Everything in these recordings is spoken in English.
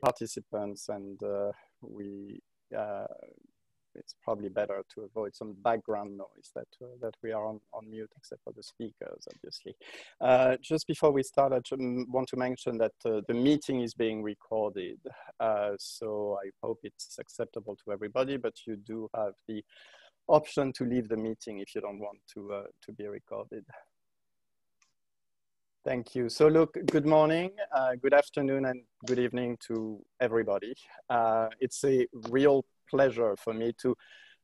participants, and it's probably better to avoid some background noise that we are on mute, except for the speakers, obviously. Just before we start, I want to mention that the meeting is being recorded. So I hope it's acceptable to everybody, but you do have the option to leave the meeting if you don't want to be recorded. Thank you. So look, good morning, good afternoon, and good evening to everybody. It's a real pleasure for me to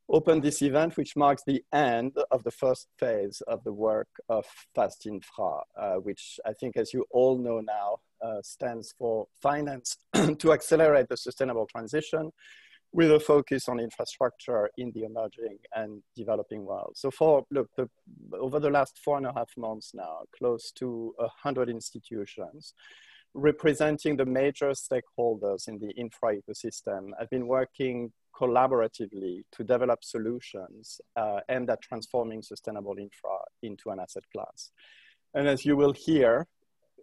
open this event, which marks the end of the first phase of the work of FAST-Infra, which I think, as you all know now, stands for Finance to Accelerate the Sustainable Transition, with a focus on infrastructure in the emerging and developing world. So over the last 4.5 months now, close to 100 institutions representing the major stakeholders in the infra ecosystem have been working collaboratively to develop solutions aimed at transforming sustainable infra into an asset class. And as you will hear,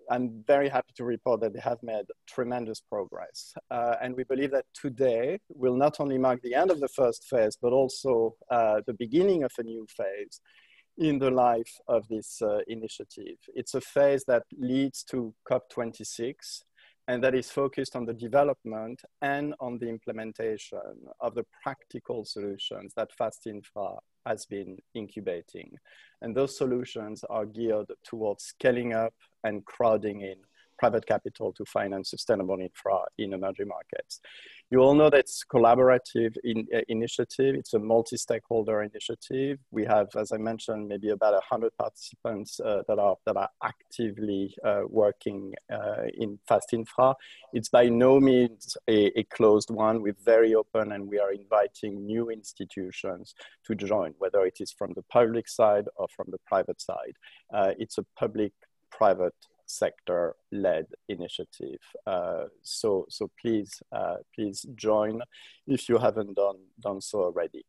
I'm very happy to report that they have made tremendous progress. And we believe that today will not only mark the end of the first phase, but also the beginning of a new phase in the life of this initiative. It's a phase that leads to COP26, and that is focused on the development and on the implementation of the practical solutions that FAST-Infra has been incubating. And those solutions are geared towards scaling up and crowding in private capital to finance sustainable infra in emerging markets. You all know that it's a collaborative initiative. It's a multi-stakeholder initiative. We have, as I mentioned, maybe about 100 participants that are actively working in FAST-Infra. It's by no means a closed one. We're very open, and we are inviting new institutions to join, whether it is from the public side or from the private side. It's a public-private sector-led initiative. So please join if you haven't done so already.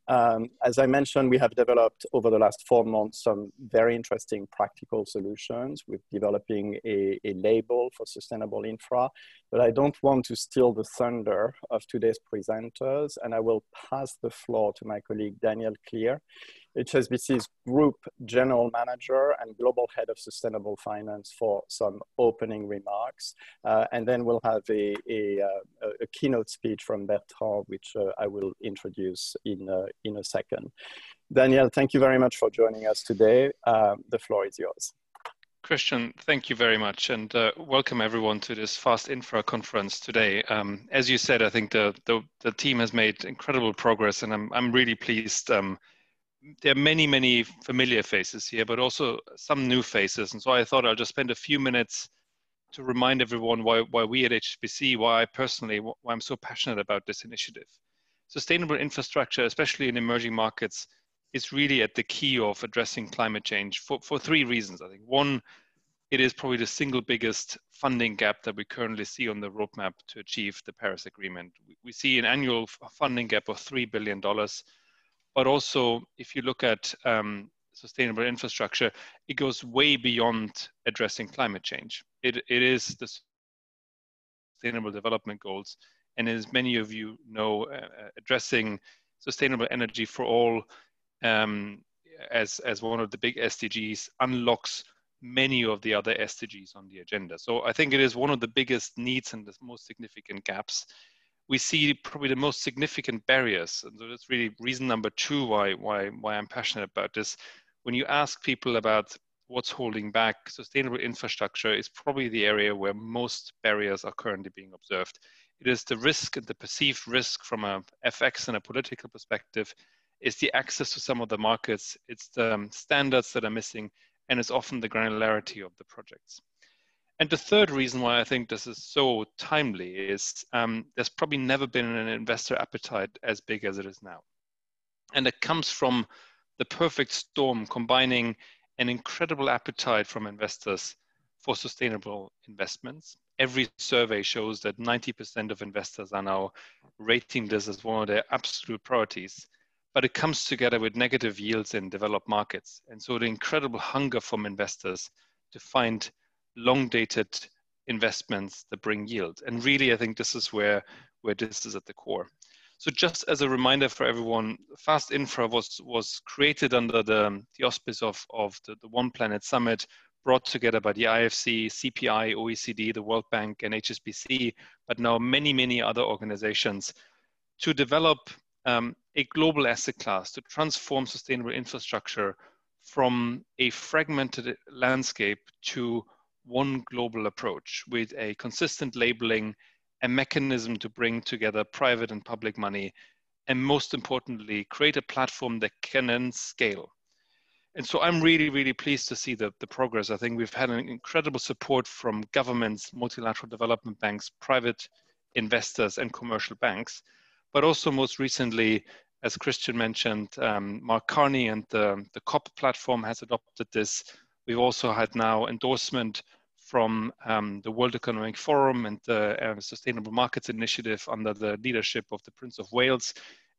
As I mentioned, we have developed over the last 4 months some very interesting practical solutions with developing a label for sustainable infra, but I don't want to steal the thunder of today's presenters, and I will pass the floor to my colleague Daniel Klier, HSBC's Group General Manager and Global Head of Sustainable Finance, for some opening remarks. And then we'll have a keynote speech from Bertrand, which I will introduce in a second. Daniel, thank you very much for joining us today. The floor is yours. Christian, thank you very much, and welcome everyone to this FAST-Infra conference today. As you said, I think the team has made incredible progress, and I'm really pleased. There are many familiar faces here, but also some new faces. And so I thought I'll just spend a few minutes to remind everyone why we at HSBC, why I'm so passionate about this initiative. Sustainable infrastructure, especially in emerging markets, is really at the key of addressing climate change for 3 reasons. I think one, it is probably the single biggest funding gap that we currently see on the roadmap to achieve the Paris Agreement. We see an annual funding gap of $3 billion. But also, if you look at sustainable infrastructure, it goes way beyond addressing climate change. It is the Sustainable Development Goals, and as many of you know, addressing sustainable energy for all as one of the big SDGs unlocks many of the other SDGs on the agenda. So I think it is one of the biggest needs and the most significant gaps. We see probably the most significant barriers, and so that's really reason number 2 why I'm passionate about this. When you ask people about what's holding back, sustainable infrastructure is probably the area where most barriers are currently being observed. It is the risk and the perceived risk from a FX and a political perspective. It's the access to some of the markets. It's the standards that are missing, and it's often the granularity of the projects. And the third reason why I think this is so timely is there's probably never been an investor appetite as big as it is now. And it comes from the perfect storm combining an incredible appetite from investors for sustainable investments. Every survey shows that 90% of investors are now rating this as one of their absolute priorities, but it comes together with negative yields in developed markets. And so the incredible hunger from investors to find long-dated investments that bring yield. And really, I think this is where this is at the core. So just as a reminder for everyone, FAST-Infra was created under the auspice of the One Planet Summit, brought together by the IFC, CPI, OECD, the World Bank, and HSBC, but now many other organizations, to develop a global asset class to transform sustainable infrastructure from a fragmented landscape to one global approach with a consistent labeling, a mechanism to bring together private and public money, and most importantly, create a platform that can then scale. And so I'm really pleased to see the progress. I think we've had an incredible support from governments, multilateral development banks, private investors, and commercial banks. But also most recently, as Christian mentioned, Mark Carney and the COP platform has adopted this. We've also had now endorsement from the World Economic Forum and the Sustainable Markets Initiative under the leadership of the Prince of Wales.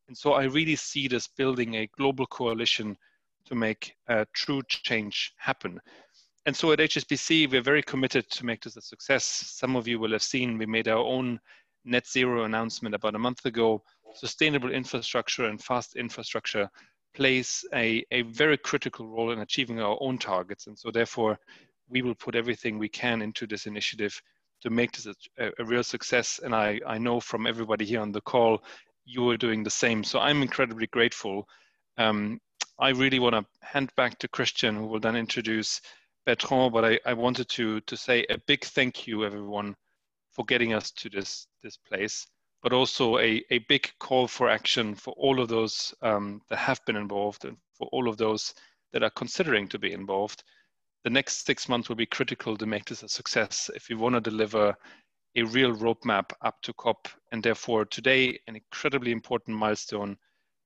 And so I really see this building a global coalition to make true change happen. And so at HSBC, we're very committed to make this a success. Some of you will have seen we made our own net zero announcement about a month ago. Sustainable infrastructure and fast infrastructure plays a very critical role in achieving our own targets. And so therefore, we will put everything we can into this initiative to make this a real success. And I know from everybody here on the call, you are doing the same. So I'm incredibly grateful. I really want to hand back to Christian, who will then introduce Bertrand, but I wanted to say a big thank you, everyone, for getting us to this place, but also a big call for action for all of those that have been involved and for all of those that are considering to be involved. The next 6 months will be critical to make this a success if we want to deliver a real roadmap up to COP, and therefore today an incredibly important milestone,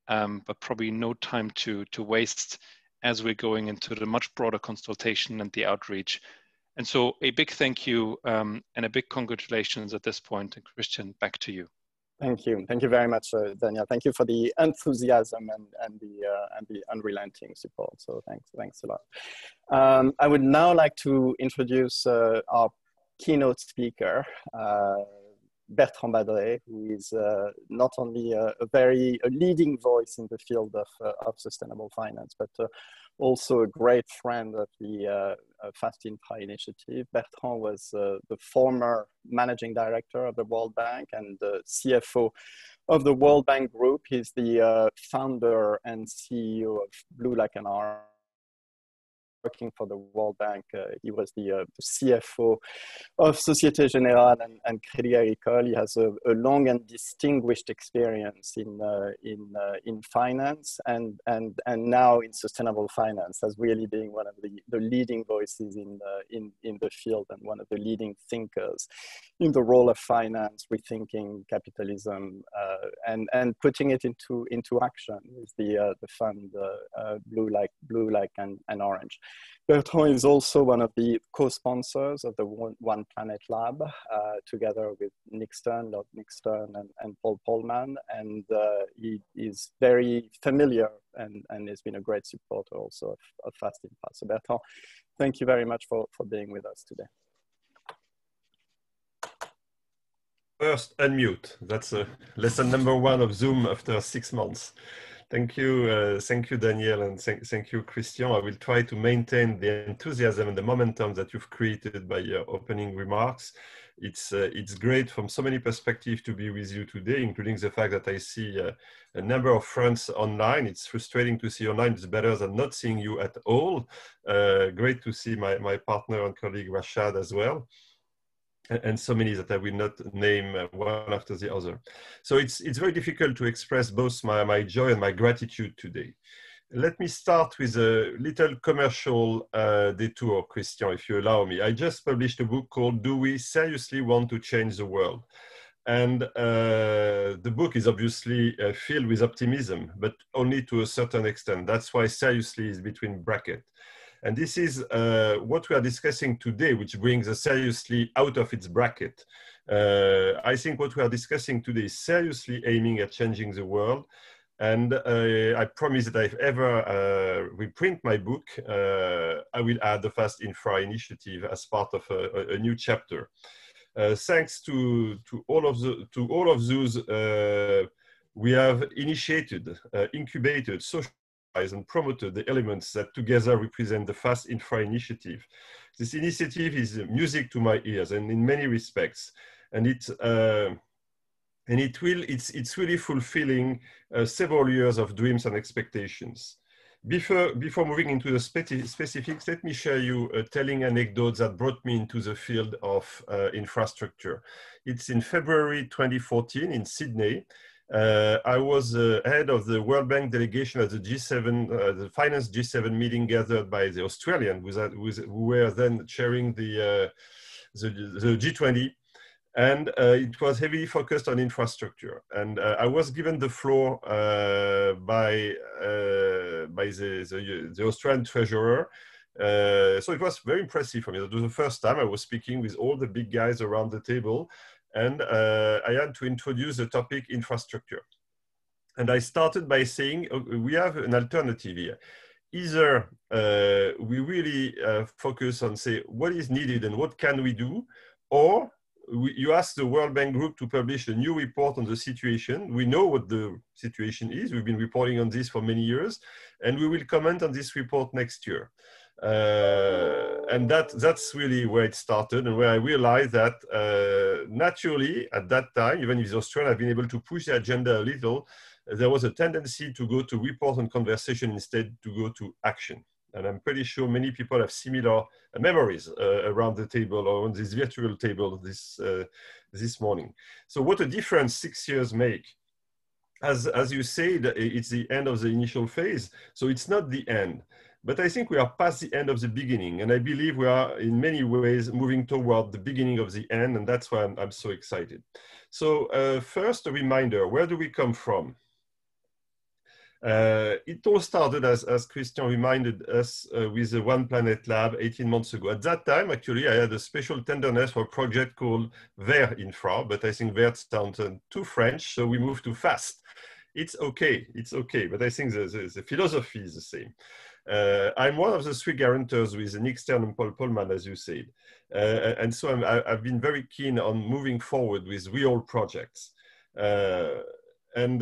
but probably no time to waste as we're going into the much broader consultation and the outreach. And so a big thank you and a big congratulations at this point. And Christian, back to you. Thank you. Thank you very much, Daniel. Thank you for the enthusiasm and the unrelenting support. So thanks a lot. I would now like to introduce our keynote speaker, Bertrand Badre, who is not only a leading voice in the field of sustainable finance, but also a great friend of the FAST-Infra initiative. Bertrand was the former managing director of the World Bank and the CFO of the World Bank Group. He's the founder and CEO of Blue Like an Orange. Working for the World Bank, he was the CFO of Société Générale and Crédit Agricole. He has a long and distinguished experience in finance and now in sustainable finance, as really being one of the leading voices in the field and one of the leading thinkers in the role of finance, rethinking capitalism and putting it into action with the fund Blue Like and Orange. Bertrand is also one of the co-sponsors of the One Planet Lab, together with Lord Nick Stern and Paul Polman, and he is very familiar and has been a great supporter also of FAST-Infra. So Bertrand, thank you very much for being with us today. First, unmute. That's lesson number 1 of Zoom after 6 months. Thank you, Daniel, and thank you, Christian. I will try to maintain the enthusiasm and the momentum that you've created by your opening remarks. It's great from so many perspectives to be with you today, including the fact that I see a number of friends online. It's frustrating to see online. It's better than not seeing you at all. Great to see my partner and colleague Rashad as well. And so many that I will not name one after the other. So it's very difficult to express both my joy and my gratitude today. Let me start with a little commercial detour, Christian, if you allow me. I just published a book called Do We Seriously Want to Change the World? And the book is obviously filled with optimism, but only to a certain extent. That's why seriously is between brackets. And this is what we are discussing today, which brings us seriously out of its bracket. I think what we are discussing today is seriously aiming at changing the world. And I promise that if ever we print my book, I will add the FAST-Infra initiative as part of a new chapter. Thanks to all of those, we have initiated, incubated, socialized, and promoted the elements that together represent the FAST-Infra initiative. This initiative is music to my ears, and in many respects, and it's really fulfilling several years of dreams and expectations. Before moving into the specifics, let me share you a telling anecdote that brought me into the field of infrastructure. It's in February 2014 in Sydney. I was head of the World Bank delegation at the G7, the Finance G7 meeting gathered by the Australians who were then chairing the G20. And it was heavily focused on infrastructure. And I was given the floor by the Australian treasurer. So it was very impressive for me. It was the first time I was speaking with all the big guys around the table. And I had to introduce the topic infrastructure. And I started by saying, we have an alternative here. Either we really focus on, say, what is needed and what can we do, or you ask the World Bank Group to publish a new report on the situation. We know what the situation is. We've been reporting on this for many years, and we will comment on this report next year. And that's really where it started, and where I realized that naturally at that time, even if the Australians have been able to push the agenda a little, there was a tendency to go to report and conversation instead to go to action. And I'm pretty sure many people have similar memories around the table or on this virtual table this morning. So what a difference 6 years make. As you said, it's the end of the initial phase. So it's not the end. But I think we are past the end of the beginning. And I believe we are in many ways moving toward the beginning of the end. And that's why I'm so excited. So first, a reminder, where do we come from? It all started, as Christian reminded us, with the One Planet Lab 18 months ago. At that time, actually, I had a special tenderness for a project called Infra, but I think Vert sounds too French, so we moved to FAST. It's okay, but I think the philosophy is the same. I'm one of the three guarantors with Nick Stern and Paul Polman, as you said. And so I've been very keen on moving forward with real projects. And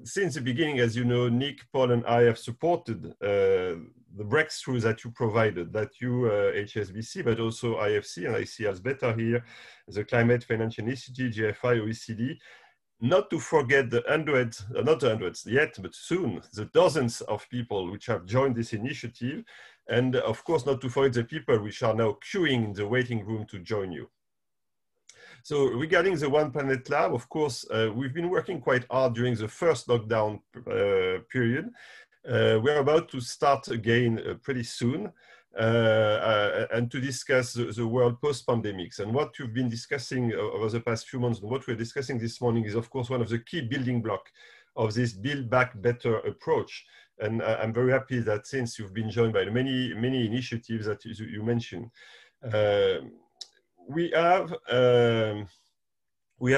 since the beginning, as you know, Nick, Paul, and I have supported the breakthroughs that you provided, that you, HSBC, but also IFC, and I see Alzbeta here, the Climate Financial Institute, GFI, OECD, not to forget the hundreds, not the hundreds yet, but soon, the dozens of people which have joined this initiative, and of course, not to forget the people which are now queuing in the waiting room to join you. So regarding the One Planet Lab, of course, we've been working quite hard during the first lockdown period. We're about to start again pretty soon and to discuss the world post-pandemics. And what you've been discussing over the past few months and what we're discussing this morning is, of course, one of the key building blocks of this Build Back Better approach. And I'm very happy that since you've been joined by many initiatives that you mentioned. We have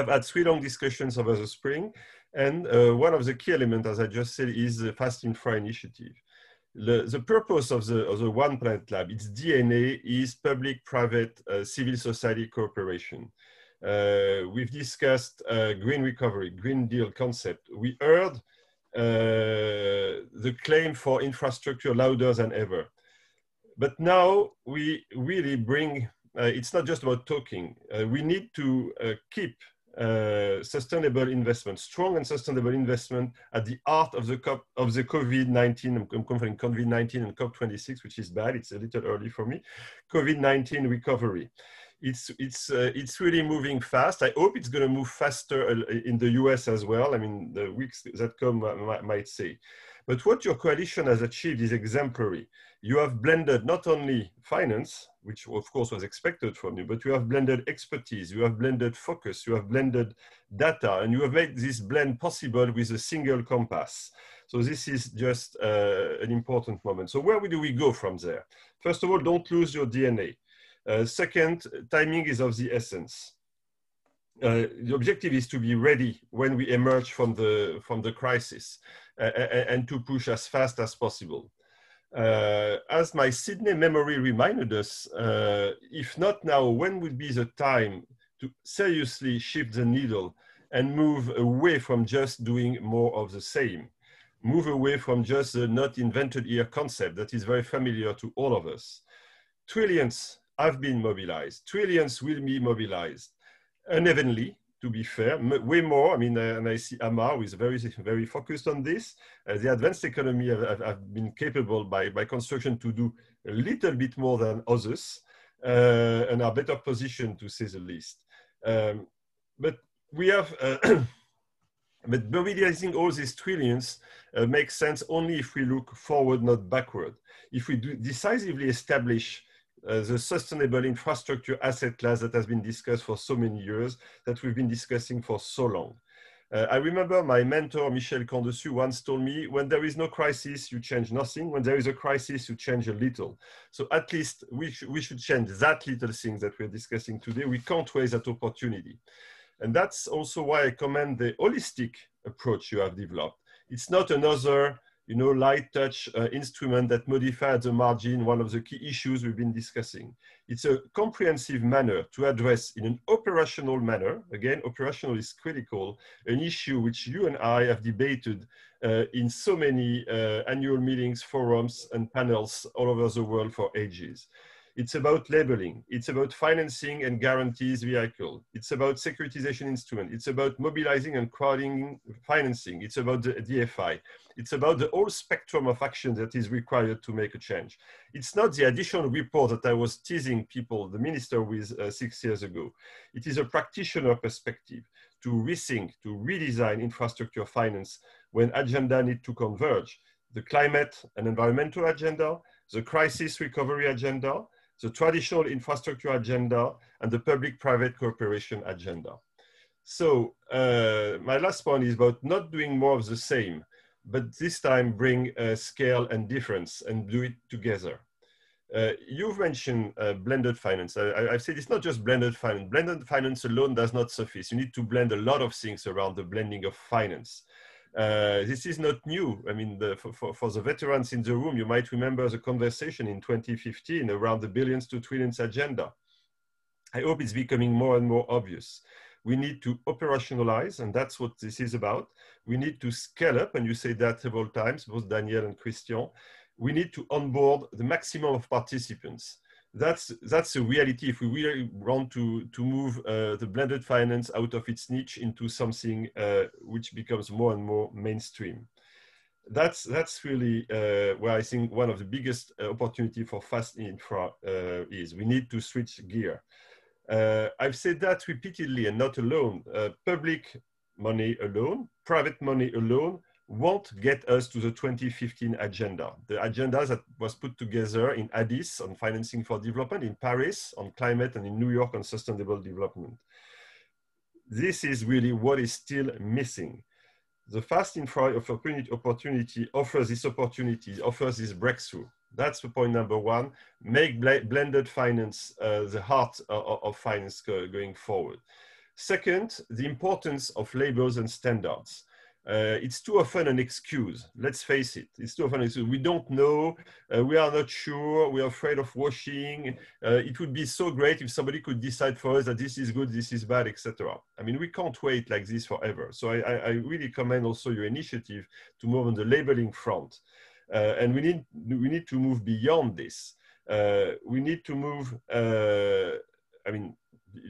had 3 long discussions over the spring, and one of the key elements, as I just said, is the FAST-Infra initiative. The purpose of the One Planet Lab, its DNA, is public-private civil society cooperation. We've discussed green recovery, Green Deal concept. We heard the claim for infrastructure louder than ever. But now we really bring it's not just about talking. We need to keep sustainable investment, strong and sustainable investment at the heart of the COVID-19, I'm confusing COVID-19 and COP26, which is bad. It's a little early for me. COVID-19 recovery. It's really moving fast. I hope it's going to move faster in the US as well. I mean, the weeks that come might say. But what your coalition has achieved is exemplary. You have blended not only finance, which of course was expected from you, but you have blended expertise, you have blended focus, you have blended data, and you have made this blend possible with a single compass. So this is just an important moment. So where do we go from there? First of all, don't lose your DNA. Second, timing is of the essence. the objective is to be ready when we emerge from the crisis and to push as fast as possible. As my Sydney memory reminded us, if not now, when would be the time to seriously shift the needle and move away from just doing more of the same? Move away from just the not invented here concept that is very familiar to all of us. Trillions have been mobilized. Trillions will be mobilized. Unevenly, to be fair, way more. I mean, and I see Amar, who is very focused on this. The advanced economy have been capable by construction to do a little bit more than others and are better positioned, to say the least. But we have, but mobilizing all these trillions makes sense only if we look forward, not backward. If we do decisively establish the sustainable infrastructure asset class that has been discussed for so many years, that we've been discussing for so long. I remember my mentor, Michel Candessu, once told me, when there is no crisis, you change nothing. When there is a crisis, you change a little. So at least we should change that little thing that we're discussing today. We can't waste that opportunity. And that's also why I commend the holistic approach you have developed. It's not another light touch instrument that modifies at the margin one of the key issues we've been discussing. It's a comprehensive manner to address in an operational manner, again, operational is critical, an issue which you and I have debated in so many annual meetings, forums, and panels all over the world for ages. It's about labeling. It's about financing and guarantees vehicle. It's about securitization instrument. It's about mobilizing and crowding financing. It's about the DFI. It's about the whole spectrum of action that is required to make a change. It's not the additional report that I was teasing people, the minister, with 6 years ago. It is a practitioner perspective to rethink, to redesign infrastructure finance when agenda need to converge. The climate and environmental agenda, the crisis recovery agenda, the traditional infrastructure agenda, and the public-private cooperation agenda. So my last point is about not doing more of the same, but this time bring scale and difference and do it together. You've mentioned blended finance. I've said it's not just blended finance. Blended finance alone does not suffice. You need to blend a lot of things around the blending of finance. This is not new. I mean, for the veterans in the room, you might remember the conversation in 2015 around the billions to trillions agenda. I hope it's becoming more and more obvious. We need to operationalize, and that's what this is about. We need to scale up, and you say that several times, both Daniel and Christian. We need to onboard the maximum of participants. That's a reality if we really want to move the blended finance out of its niche into something which becomes more and more mainstream. That's really where I think one of the biggest opportunity for FAST-Infra is. We need to switch gear. I've said that repeatedly and not alone. Public money alone, private money alone won't get us to the 2015 agenda. The agenda that was put together in Addis on financing for development, in Paris on climate, and in New York on sustainable development. This is really what is still missing. The FAST-Infra opportunity offers this opportunity, offers this breakthrough. That's the point number one. Make blended finance the heart of finance going forward. Second, the importance of labels and standards. It's too often an excuse. Let's face it. It's too often an excuse. We don't know. We are not sure. We are afraid of washing. It would be so great if somebody could decide for us that this is good, this is bad, etc. I mean, we can't wait like this forever. So I really commend also your initiative to move on the labeling front. And we need to move beyond this. We need to move, I mean,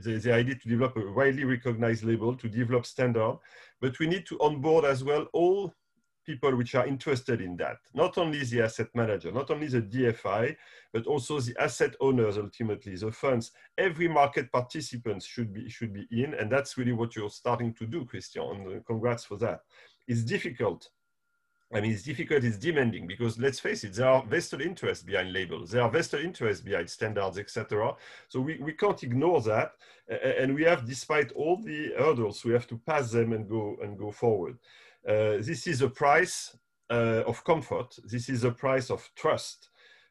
the idea to develop a widely recognized label, to develop standard, but we need to onboard as well all people which are interested in that. Not only the asset manager, not only the DFI, but also the asset owners, ultimately, the funds. Every market participant should be in, and that's really what you're starting to do, Christian, and congrats for that. It's difficult. I mean, it's difficult, it's demanding, because let's face it, there are vested interests behind labels, there are vested interests behind standards, etc. So we can't ignore that, and we have, despite all the hurdles, we have to pass them and go forward. This is a price of comfort. This is a price of trust.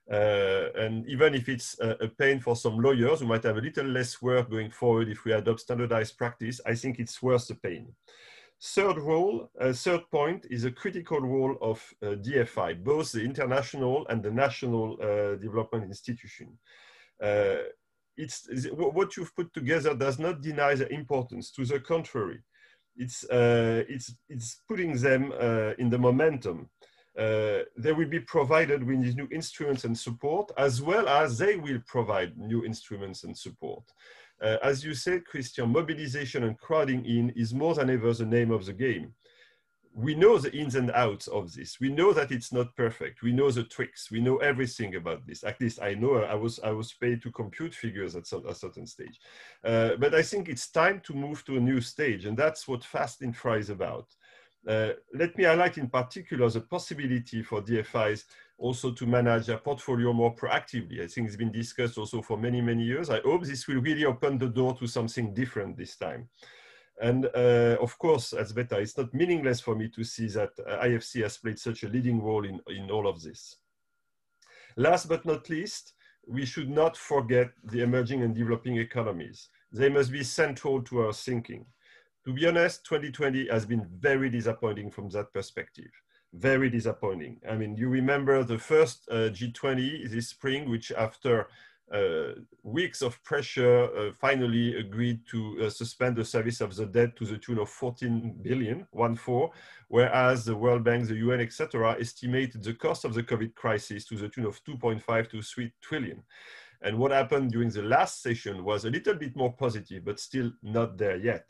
And even if it's a pain for some lawyers who might have a little less work going forward if we adopt standardized practice, I think it's worth the pain. Third point is a critical role of DFI, both the international and the national development institution. What you've put together does not deny the importance. To the contrary, it's putting them in the momentum. They will be provided with these new instruments and support, as well as they will provide new instruments and support. As you said, Christian, mobilization and crowding in is more than ever the name of the game. We know the ins and outs of this. We know that it's not perfect. We know the tricks. We know everything about this. At least I know. I was paid to compute figures at a certain stage. But I think it's time to move to a new stage, and that's what FAST-Infra is about. Let me highlight in particular the possibility for DFIs also to manage their portfolio more proactively. I think it's been discussed also for many, many years. I hope this will really open the door to something different this time. And of course, Alzbeta, it's not meaningless for me to see that IFC has played such a leading role in all of this. Last but not least, we should not forget the emerging and developing economies. They must be central to our thinking. To be honest, 2020 has been very disappointing from that perspective. Very disappointing. I mean, you remember the first G20 this spring, which after weeks of pressure finally agreed to suspend the service of the debt to the tune of 14 billion, 1-4, whereas the World Bank, the UN, etc., estimated the cost of the COVID crisis to the tune of 2.5 to 3 trillion. And what happened during the last session was a little bit more positive, but still not there yet.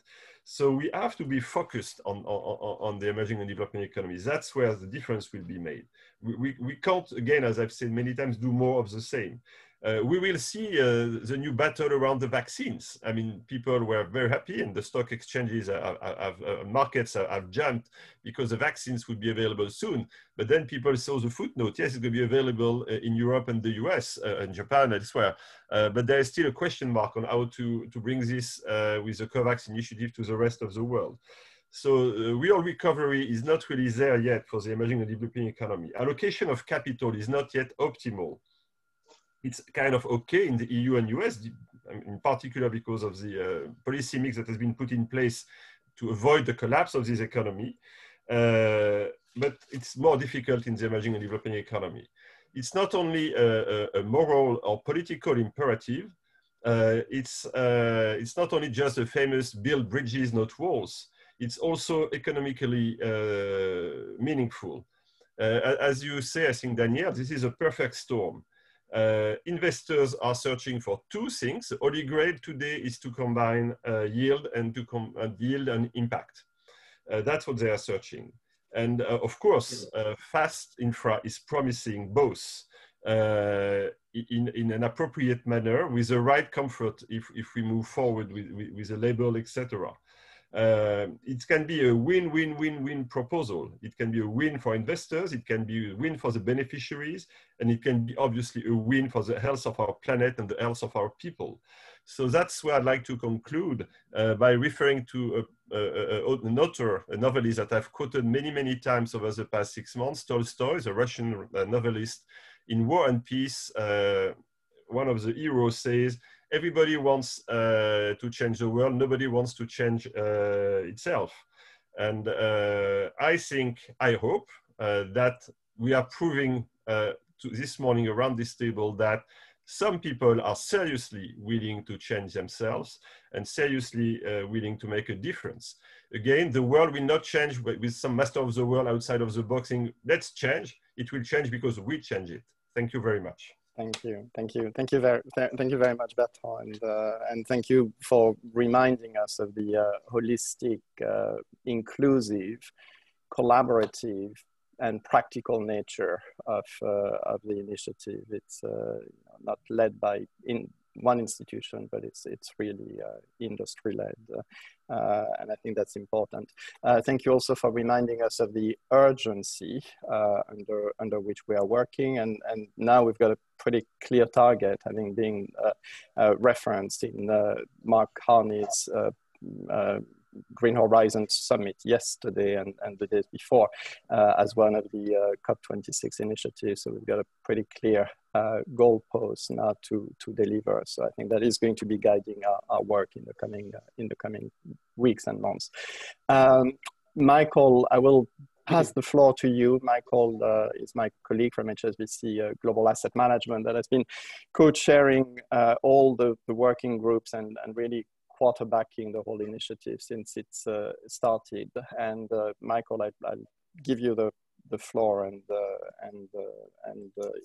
So we have to be focused on the emerging and developing economies. That's where the difference will be made. We can't, again, as I've said many times, do more of the same. We will see the new battle around the vaccines. I mean, people were very happy, and the stock exchanges, markets have jumped because the vaccines would be available soon. But then people saw the footnote. Yes, it's going to be available in Europe and the US and Japan elsewhere. But there is still a question mark on how to bring this with the COVAX initiative to the rest of the world. So real recovery is not really there yet for the emerging and developing economy. Allocation of capital is not yet optimal. It's kind of okay in the EU and US, in particular because of the policy mix that has been put in place to avoid the collapse of this economy. But it's more difficult in the emerging and developing economy. It's not only a moral or political imperative. It's not only just the famous build bridges, not walls. It's also economically meaningful. As you say, I think, Daniel, this is a perfect storm. Investors are searching for two things. The holy grail today is to combine yield and yield and impact. That's what they are searching. And of course, FAST-Infra is promising both in an appropriate manner with the right comfort if we move forward with a label, etc. It can be a win-win-win-win proposal. It can be a win for investors, it can be a win for the beneficiaries, and it can be obviously a win for the health of our planet and the health of our people. So that's where I'd like to conclude by referring to an author, a novelist that I've quoted many, many times over the past 6 months, Tolstoy, the Russian novelist. In War and Peace, one of the heroes says, everybody wants to change the world. Nobody wants to change itself. And I hope that we are proving this morning around this table that some people are seriously willing to change themselves and seriously willing to make a difference. Again, the world will not change with some master of the world outside of the boxing. Let's change. It will change because we change it. Thank you very much. Thank you very much, Bertrand, and thank you for reminding us of the holistic, inclusive, collaborative, and practical nature of the initiative. It's not led by one institution, but it's really industry-led, and I think that's important. Thank you also for reminding us of the urgency under which we are working, and now we've got a pretty clear target, having been referenced in Mark Carney's Green Horizons Summit yesterday and the days before as one of the COP26 initiatives. So we've got a pretty clear goalpost now to deliver. So I think that is going to be guiding our work in the coming weeks and months. Michael, I will pass the floor to you. Michael is my colleague from HSBC Global Asset Management that has been co-chairing all the working groups and really quarterbacking the whole initiative since it's started. And Michael, I'll give you the floor and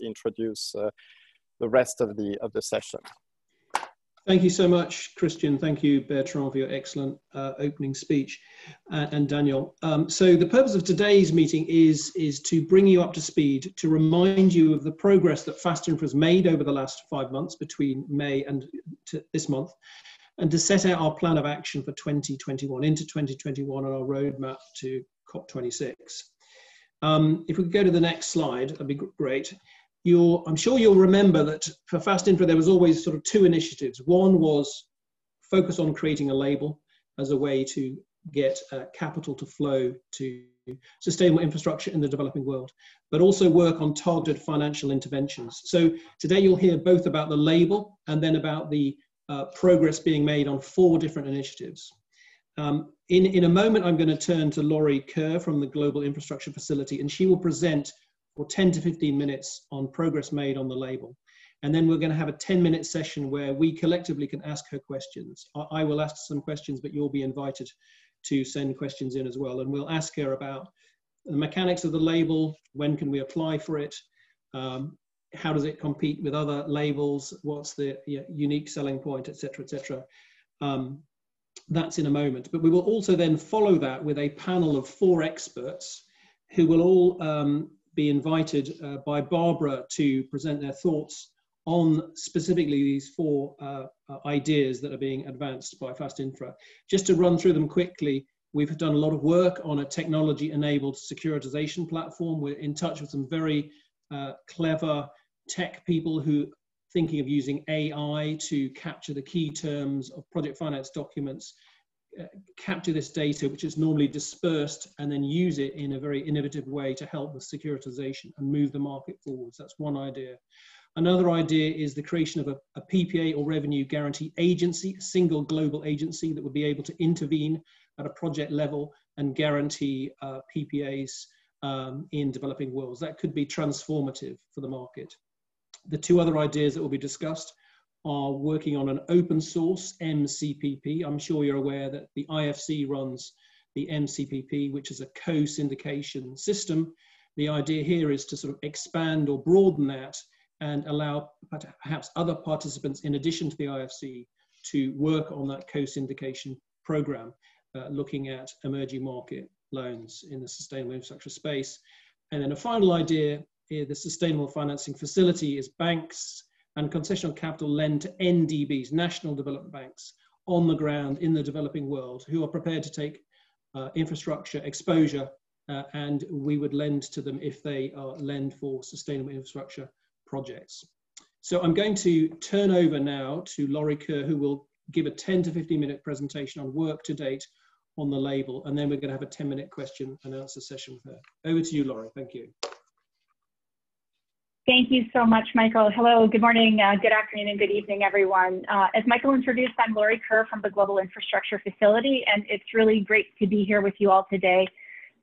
introduce the rest of the session. Thank you so much, Christian. Thank you, Bertrand, for your excellent opening speech, and Daniel. So the purpose of today's meeting is to bring you up to speed, to remind you of the progress that FAST-Infra has made over the last 5 months between May and this month, and to set out our plan of action for 2021, into 2021, and our roadmap to COP26. If we could go to the next slide, that'd be great. I'm sure you'll remember that for FAST-Infra there was always sort of two initiatives. One was focus on creating a label as a way to get capital to flow to sustainable infrastructure in the developing world, but also work on targeted financial interventions. So today you'll hear both about the label and then about the progress being made on 4 different initiatives. In a moment, I'm going to turn to Laurie Kerr from the Global Infrastructure Facility, and she will present for 10 to 15 minutes on progress made on the label. And then we're going to have a 10-minute session where we collectively can ask her questions. I will ask some questions, but you'll be invited to send questions in as well. And we'll ask her about the mechanics of the label, when can we apply for it, how does it compete with other labels, what's the unique selling point, etc., etc. That's in a moment. But we will also then follow that with a panel of 4 experts who will all be invited by Barbara to present their thoughts on specifically these 4 ideas that are being advanced by FAST-Infra. Just to run through them quickly, we've done a lot of work on a technology-enabled securitization platform. We're in touch with some very clever tech people who are thinking of using AI to capture the key terms of project finance documents, capture this data, which is normally dispersed, and then use it in a very innovative way to help with securitization and move the market forwards. That's one idea. Another idea is the creation of a PPA or revenue guarantee agency, a single global agency that would be able to intervene at a project level and guarantee PPAs in developing worlds. That could be transformative for the market. The 2 other ideas that will be discussed are working on an open source MCPP. I'm sure you're aware that the IFC runs the MCPP, which is a co-syndication system. The idea here is to sort of expand or broaden that and allow perhaps other participants in addition to the IFC to work on that co-syndication program, looking at emerging market loans in the sustainable infrastructure space. And then a final idea, the Sustainable Financing Facility, is banks and concessional capital lend to NDBs, National Development Banks, on the ground in the developing world, who are prepared to take infrastructure exposure, and we would lend to them if they lend for sustainable infrastructure projects. So I'm going to turn over now to Laurie Kerr, who will give a 10 to 15-minute presentation on work to date on the label, and then we're going to have a 10-minute question and answer session with her. Over to you, Laurie. Thank you. Thank you so much, Michael. Hello, good morning, good afternoon, and good evening, everyone. As Michael introduced, I'm Laurie Kerr from the Global Infrastructure Facility, and it's really great to be here with you all today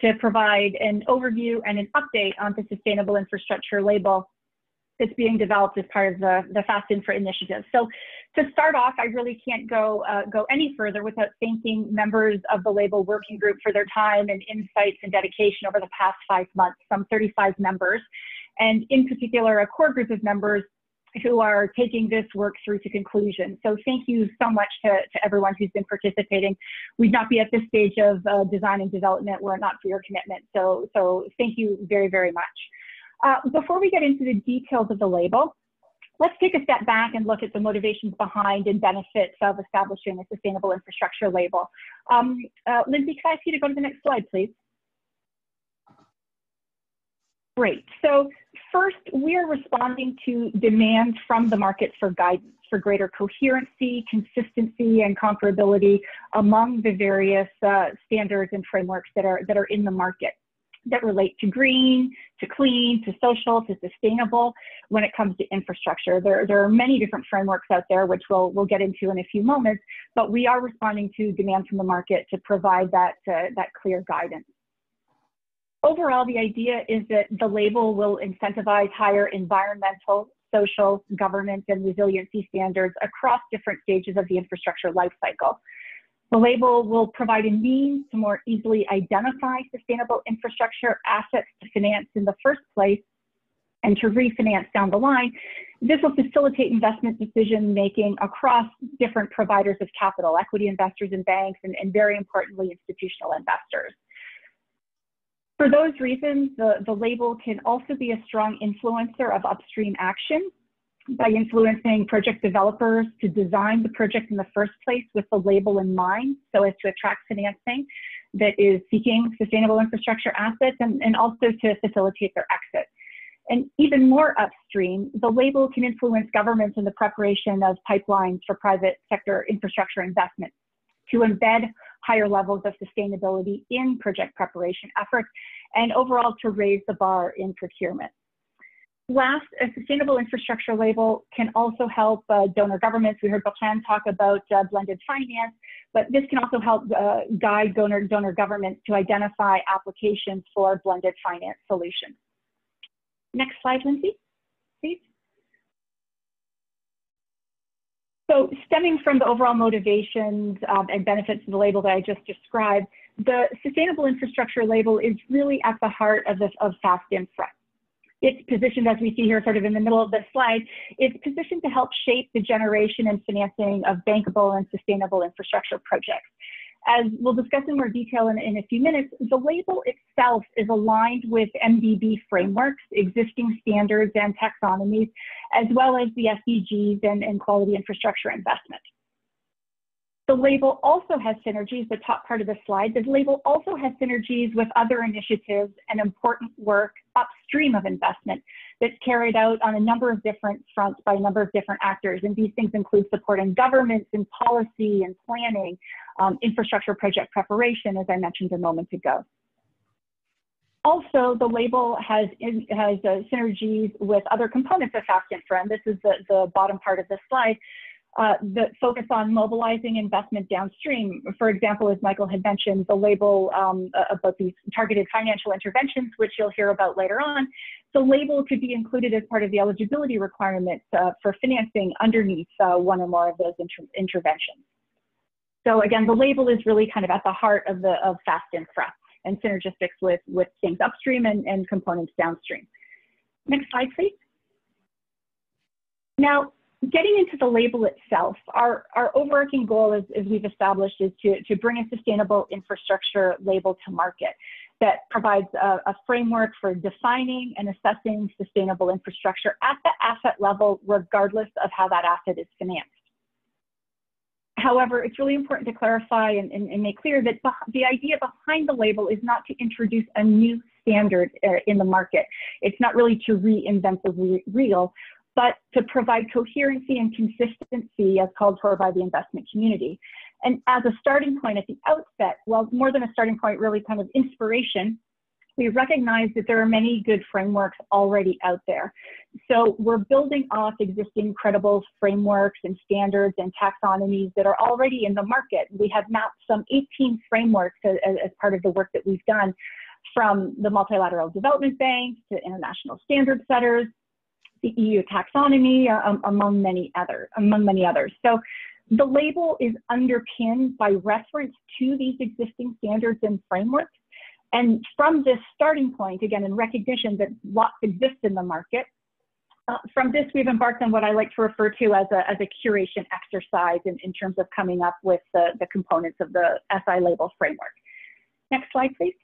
to provide an overview and an update on the Sustainable Infrastructure label that's being developed as part of the FAST-Infra initiative. So to start off, I really can't go any further without thanking members of the label working group for their time and insights and dedication over the past 5 months, some 35 members. And in particular, a core group of members who are taking this work through to conclusion. So thank you so much to everyone who's been participating. We'd not be at this stage of design and development were it not for your commitment. So thank you very, very much. Before we get into the details of the label, let's take a step back and look at the motivations behind and benefits of establishing a sustainable infrastructure label. Lindsay, can I ask you to go to the next slide, please? Great. So first, we are responding to demand from the market for guidance, for greater coherency, consistency, and comparability among the various standards and frameworks that are in the market that relate to green, to clean, to social, to sustainable when it comes to infrastructure. There are many different frameworks out there, which we'll get into in a few moments, but we are responding to demand from the market to provide that clear guidance. Overall, the idea is that the label will incentivize higher environmental, social, governance, and resiliency standards across different stages of the infrastructure lifecycle. The label will provide a means to more easily identify sustainable infrastructure assets to finance in the first place and to refinance down the line. This will facilitate investment decision making across different providers of capital, equity investors and banks, and very importantly, institutional investors. For those reasons, the label can also be a strong influencer of upstream action by influencing project developers to design the project in the first place with the label in mind, so as to attract financing that is seeking sustainable infrastructure assets and also to facilitate their exit. And even more upstream, the label can influence governments in the preparation of pipelines for private sector infrastructure investment to embed higher levels of sustainability in project preparation efforts and overall to raise the bar in procurement. Last, a sustainable infrastructure label can also help donor governments. We heard Bertrand talk about blended finance, but this can also help guide donor governments to identify applications for blended finance solutions. Next slide, Lindsay, please. So stemming from the overall motivations and benefits of the label that I just described, the sustainable infrastructure label is really at the heart of FAST-Infra. It's positioned, as we see here, sort of in the middle of the slide, it's positioned to help shape the generation and financing of bankable and sustainable infrastructure projects. As we'll discuss in more detail in a few minutes, the label itself is aligned with MDB frameworks, existing standards and taxonomies, as well as the SDGs and quality infrastructure investment. The label also has synergies, the top part of the slide. The label also has synergies with other initiatives and important work upstream of investment that's carried out on a number of different fronts by a number of different actors. And these things include supporting governments in policy and planning, infrastructure project preparation, as I mentioned a moment ago. Also, the label has synergies with other components of FAST-Infra, and this is the bottom part of the slide. That focus on mobilizing investment downstream. For example, as Michael had mentioned, the label about these targeted financial interventions, which you'll hear about later on, the label could be included as part of the eligibility requirements for financing underneath one or more of those interventions. So again, the label is really kind of at the heart of FAST-Infra and synergistics with things upstream and components downstream. Next slide, please. Now, getting into the label itself, our overarching goal, as we've established, is to bring a sustainable infrastructure label to market that provides a framework for defining and assessing sustainable infrastructure at the asset level, regardless of how that asset is financed. However, it's really important to clarify and make clear that the idea behind the label is not to introduce a new standard in the market. It's not really to reinvent the wheel, but to provide coherency and consistency as called for by the investment community. And as a starting point at the outset, well, more than a starting point, really kind of inspiration, we recognize that there are many good frameworks already out there. So we're building off existing credible frameworks and standards and taxonomies that are already in the market. We have mapped some 18 frameworks as part of the work that we've done, from the Multilateral Development Bank to international standard setters, the EU taxonomy, among many others. So the label is underpinned by reference to these existing standards and frameworks. And from this starting point, again, in recognition that lots exist in the market, from this, we've embarked on what I like to refer to as a curation exercise in terms of coming up with the components of the SI label framework. Next slide, please.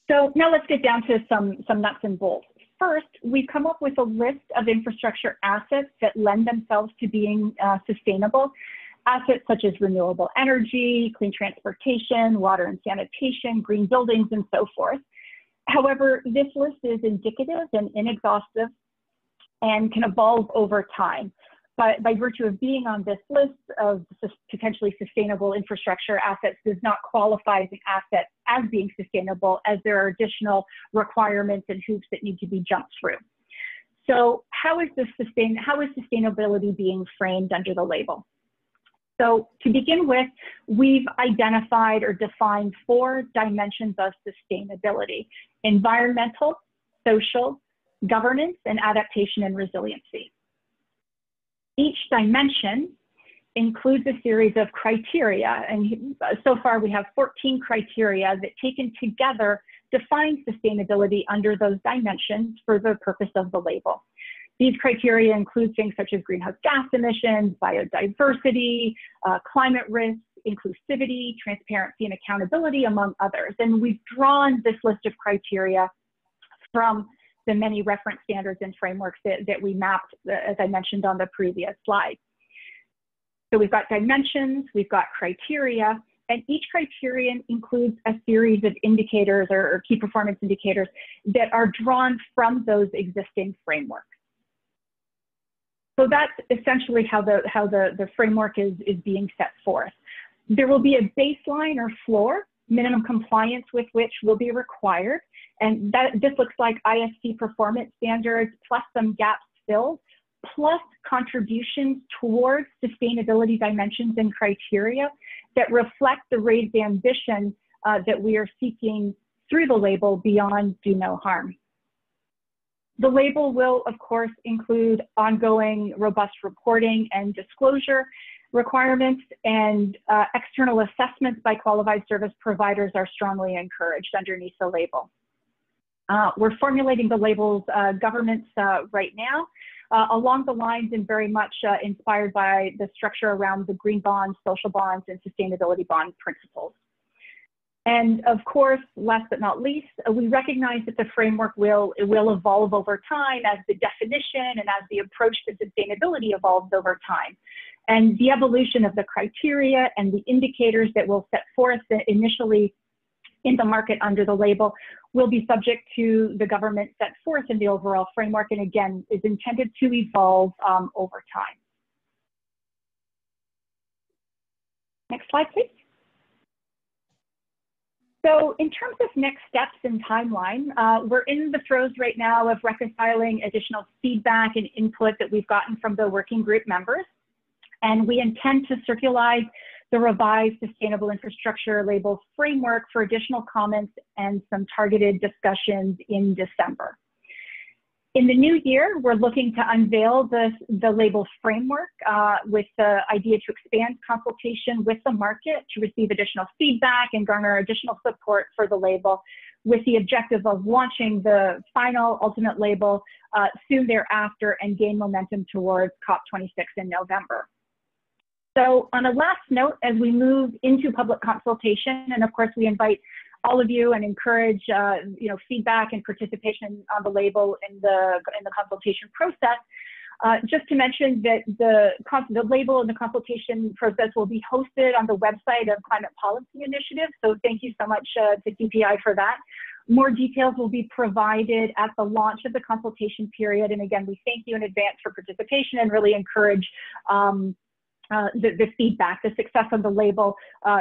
So now let's get down to some nuts and bolts. First, we've come up with a list of infrastructure assets that lend themselves to being sustainable. Assets such as renewable energy, clean transportation, water and sanitation, green buildings, and so forth. However, this list is indicative and inexhaustive and can evolve over time. But by virtue of being on this list of potentially sustainable infrastructure assets does not qualify the asset as being sustainable, as there are additional requirements and hoops that need to be jumped through. So how is sustainability being framed under the label? So to begin with, we've identified or defined 4 dimensions of sustainability: environmental, social, governance, and adaptation and resiliency. Each dimension includes a series of criteria, and so far we have 14 criteria that taken together define sustainability under those dimensions for the purpose of the label. These criteria include things such as greenhouse gas emissions, biodiversity, climate risk, inclusivity, transparency, and accountability, among others. And we've drawn this list of criteria from the many reference standards and frameworks that we mapped, as I mentioned on the previous slide. So we've got dimensions, we've got criteria, and each criterion includes a series of indicators or key performance indicators that are drawn from those existing frameworks. So that's essentially how the framework is being set forth. There will be a baseline or floor, minimum compliance with which will be required. And this looks like IFC performance standards plus some gaps filled, plus contributions towards sustainability dimensions and criteria that reflect the raised ambition that we are seeking through the label beyond do no harm. The label will, of course, include ongoing robust reporting and disclosure requirements, and external assessments by qualified service providers are strongly encouraged underneath the label. We're formulating the label's governance right now along the lines and very much inspired by the structure around the green bonds, social bonds, and sustainability bond principles. And of course, last but not least, we recognize that the framework will evolve over time as the definition and as the approach to sustainability evolves over time. And the evolution of the criteria and the indicators that will set forth initially in the market under the label will be subject to the government set forth in the overall framework, and again, is intended to evolve over time. Next slide, please. So in terms of next steps and timeline, we're in the throes right now of reconciling additional feedback and input that we've gotten from the working group members. And we intend to circularize the revised sustainable infrastructure label framework for additional comments and some targeted discussions in December. In the new year, we're looking to unveil the label framework with the idea to expand consultation with the market to receive additional feedback and garner additional support for the label, with the objective of launching the final ultimate label soon thereafter and gain momentum towards COP26 in November. So on a last note, as we move into public consultation, and of course we invite all of you and encourage feedback and participation on the label in the consultation process. Just to mention that the label and the consultation process will be hosted on the website of Climate Policy Initiative. So thank you so much to CPI for that. More details will be provided at the launch of the consultation period. And again, we thank you in advance for participation and really encourage the feedback. The success of the label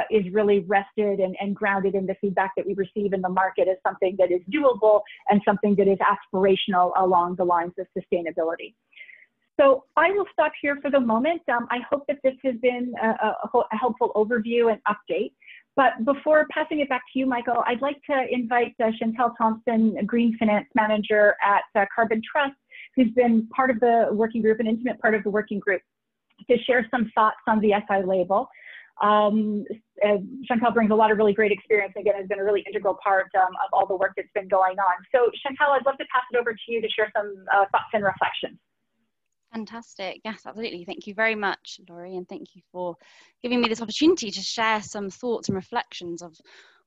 is really rested and grounded in the feedback that we receive in the market as something that is doable and something that is aspirational along the lines of sustainability. So I will stop here for the moment. I hope that this has been a helpful overview and update. But before passing it back to you, Michael, I'd like to invite Chantal Thompson, Green Finance Manager at Carbon Trust, who's been part of the working group, an intimate part of the working group, to share some thoughts on the SI label. Chantal brings a lot of really great experience. Again, has been a really integral part of all the work that's been going on. So Chantal, I'd love to pass it over to you to share some thoughts and reflections. Fantastic. Yes, absolutely. Thank you very much, Laurie, and thank you for giving me this opportunity to share some thoughts and reflections of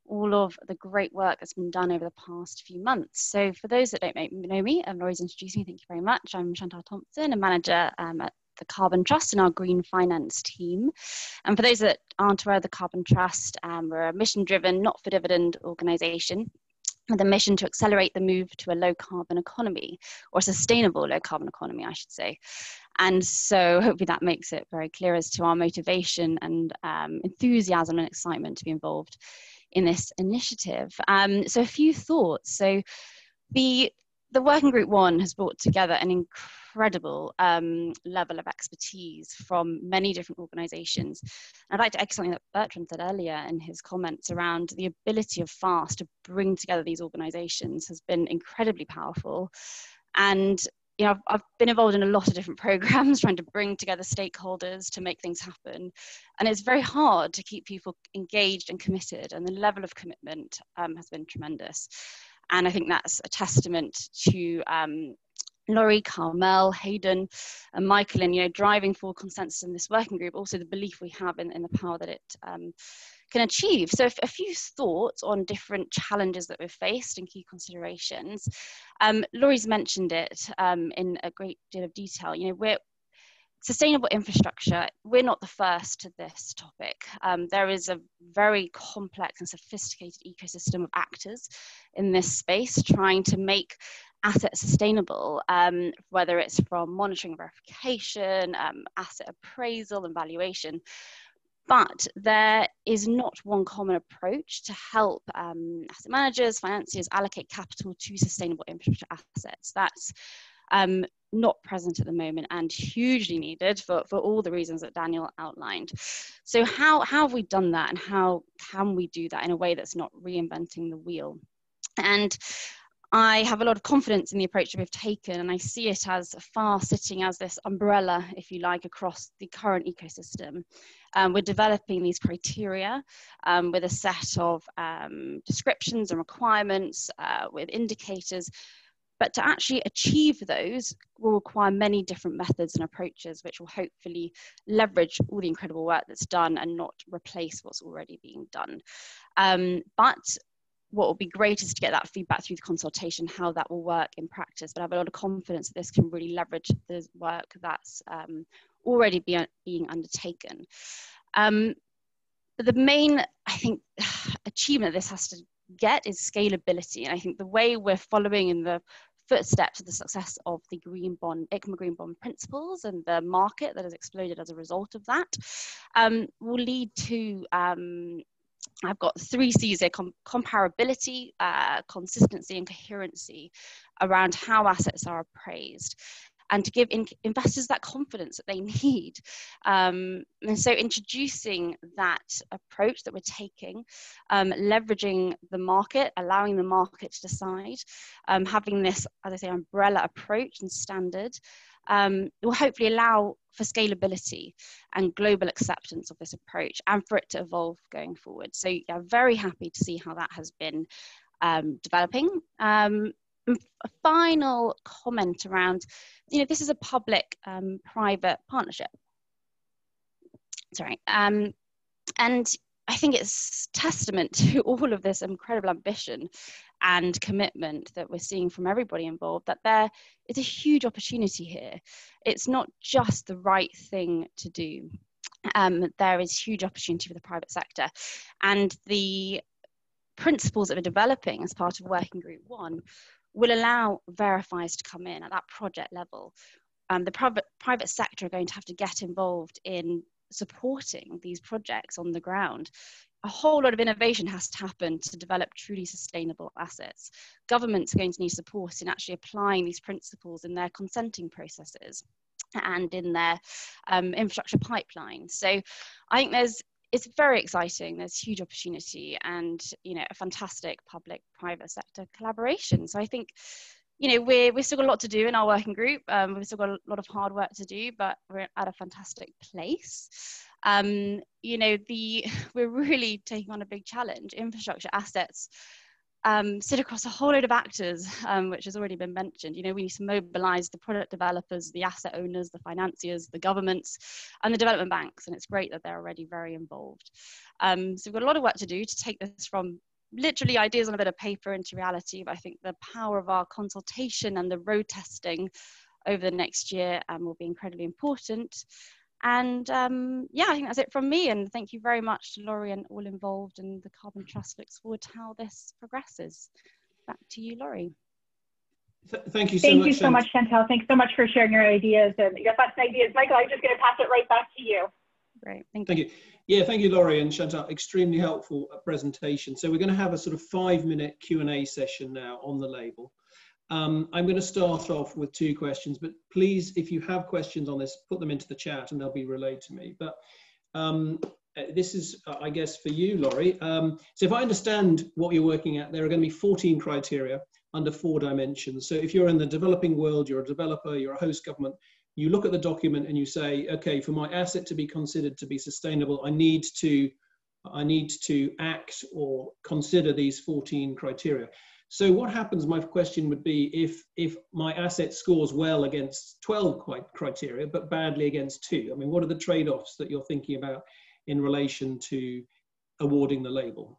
all of the great work that's been done over the past few months. So for those that don't know me, Laurie's introduced me, thank you very much. I'm Chantal Thompson, a manager at the Carbon Trust in our Green Finance team. And for those that aren't aware of the Carbon Trust, we're a mission-driven, not-for-dividend organisation with a mission to accelerate the move to a low carbon economy, or a sustainable low carbon economy, I should say. And so hopefully that makes it very clear as to our motivation and enthusiasm and excitement to be involved in this initiative. So a few thoughts. So the Working Group 1 has brought together an incredible level of expertise from many different organisations. I'd like to echo something that Bertrand said earlier in his comments around the ability of FAST to bring together these organisations has been incredibly powerful. And you know, I've been involved in a lot of different programs trying to bring together stakeholders to make things happen. And it's very hard to keep people engaged and committed, and the level of commitment has been tremendous. And I think that's a testament to Laurie, Carmel, Hayden, and Michael, and you know, driving for consensus in this working group. Also, the belief we have in the power that it can achieve. So, a few thoughts on different challenges that we've faced and key considerations. Laurie's mentioned it in a great deal of detail. You know, sustainable infrastructure, we're not the first to this topic. There is a very complex and sophisticated ecosystem of actors in this space trying to make assets sustainable, whether it's from monitoring and verification, asset appraisal and valuation. But there is not one common approach to help asset managers, financiers allocate capital to sustainable infrastructure assets. That's not present at the moment and hugely needed for all the reasons that Daniel outlined. So how have we done that, and how can we do that in a way that's not reinventing the wheel? And I have a lot of confidence in the approach that we've taken, and I see it as far sitting as this umbrella, if you like, across the current ecosystem. We're developing these criteria with a set of descriptions and requirements with indicators. But to actually achieve those will require many different methods and approaches, which will hopefully leverage all the incredible work that's done and not replace what's already being done. But what will be great is to get that feedback through the consultation, how that will work in practice. But I have a lot of confidence that this can really leverage the work that's already being undertaken. But the main, I think, achievement this has to get is scalability. And I think the way we're following in the footsteps of the success of the ICMA green bond principles and the market that has exploded as a result of that will lead to, I've got 3 C's here: comparability, consistency, and coherency around how assets are appraised, and to give investors that confidence that they need. And so introducing that approach that we're taking, leveraging the market, allowing the market to decide, having this, as I say, umbrella approach and standard, will hopefully allow for scalability and global acceptance of this approach, and for it to evolve going forward. So yeah, very happy to see how that has been developing. A final comment around, you know, this is a public-private partnership. Sorry, and I think it's testament to all of this incredible ambition and commitment that we're seeing from everybody involved, that there is a huge opportunity here. It's not just the right thing to do. There is huge opportunity for the private sector, and the principles that we're developing as part of Working Group 1 will allow verifiers to come in at that project level. The private sector are going to have to get involved in supporting these projects on the ground. A whole lot of innovation has to happen to develop truly sustainable assets. Governments are going to need support in actually applying these principles in their consenting processes and in their infrastructure pipeline. So I think it's very exciting. There's huge opportunity, and you know, a fantastic public-private sector collaboration. So I think, you know, we've still got a lot to do in our working group. We've still got a lot of hard work to do, but we're at a fantastic place. You know, we're really taking on a big challenge. Infrastructure assets sit across a whole load of actors, which has already been mentioned. You know, we need to mobilize the product developers, the asset owners, the financiers, the governments, and the development banks. And it's great that they're already very involved. So we've got a lot of work to do to take this from literally ideas on a bit of paper into reality. But I think the power of our consultation and the road testing over the next year will be incredibly important. And yeah, I think that's it from me. And thank you very much to Laurie and all involved. And the Carbon Trust looks forward to how this progresses. Back to you, Laurie. Thank you so much. Thank you so much, Chantal. Thanks so much for sharing your ideas and your thoughts and ideas. Michael, I'm just going to pass it right back to you. Great, thank you. Yeah, thank you, Laurie and Chantal. Extremely helpful presentation. So we're going to have a sort of 5-minute Q&A session now on the label. I'm going to start off with 2 questions, but please, if you have questions on this, put them into the chat and they'll be relayed to me. But this is, I guess, for you, Laurie. So if I understand what you're working at, there are going to be 14 criteria under 4 dimensions. So if you're in the developing world, you're a developer, you're a host government, you look at the document and you say, okay, for my asset to be considered to be sustainable, I need to act or consider these 14 criteria. So what happens, my question would be, if my asset scores well against 12 criteria, but badly against 2? I mean, what are the trade-offs that you're thinking about in relation to awarding the label?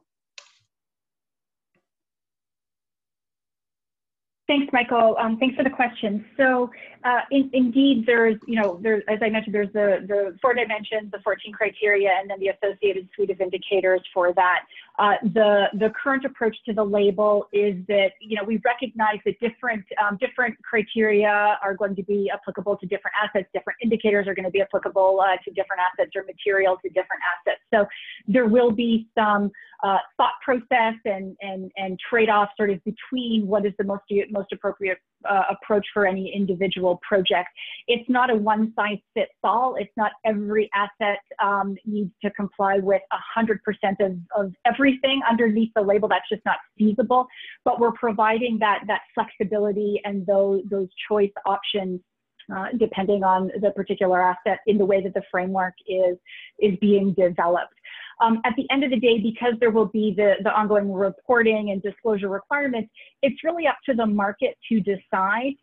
Thanks, Michael. Thanks for the question. So indeed, there's, as I mentioned, there's the 4 dimensions, the 14 criteria, and then the associated suite of indicators for that. The current approach to the label is that, we recognize that different criteria are going to be applicable to different assets. Different indicators are going to be applicable to different assets, or material to different assets. So there will be some thought process and trade-off sort of between what is the most appropriate approach for any individual project. It's not a one-size-fits-all. It's not every asset needs to comply with 100% of everything underneath the label. That's just not feasible. But we're providing that flexibility and those choice options depending on the particular asset in the way that the framework is being developed. At the end of the day, because there will be the ongoing reporting and disclosure requirements, it's really up to the market to decide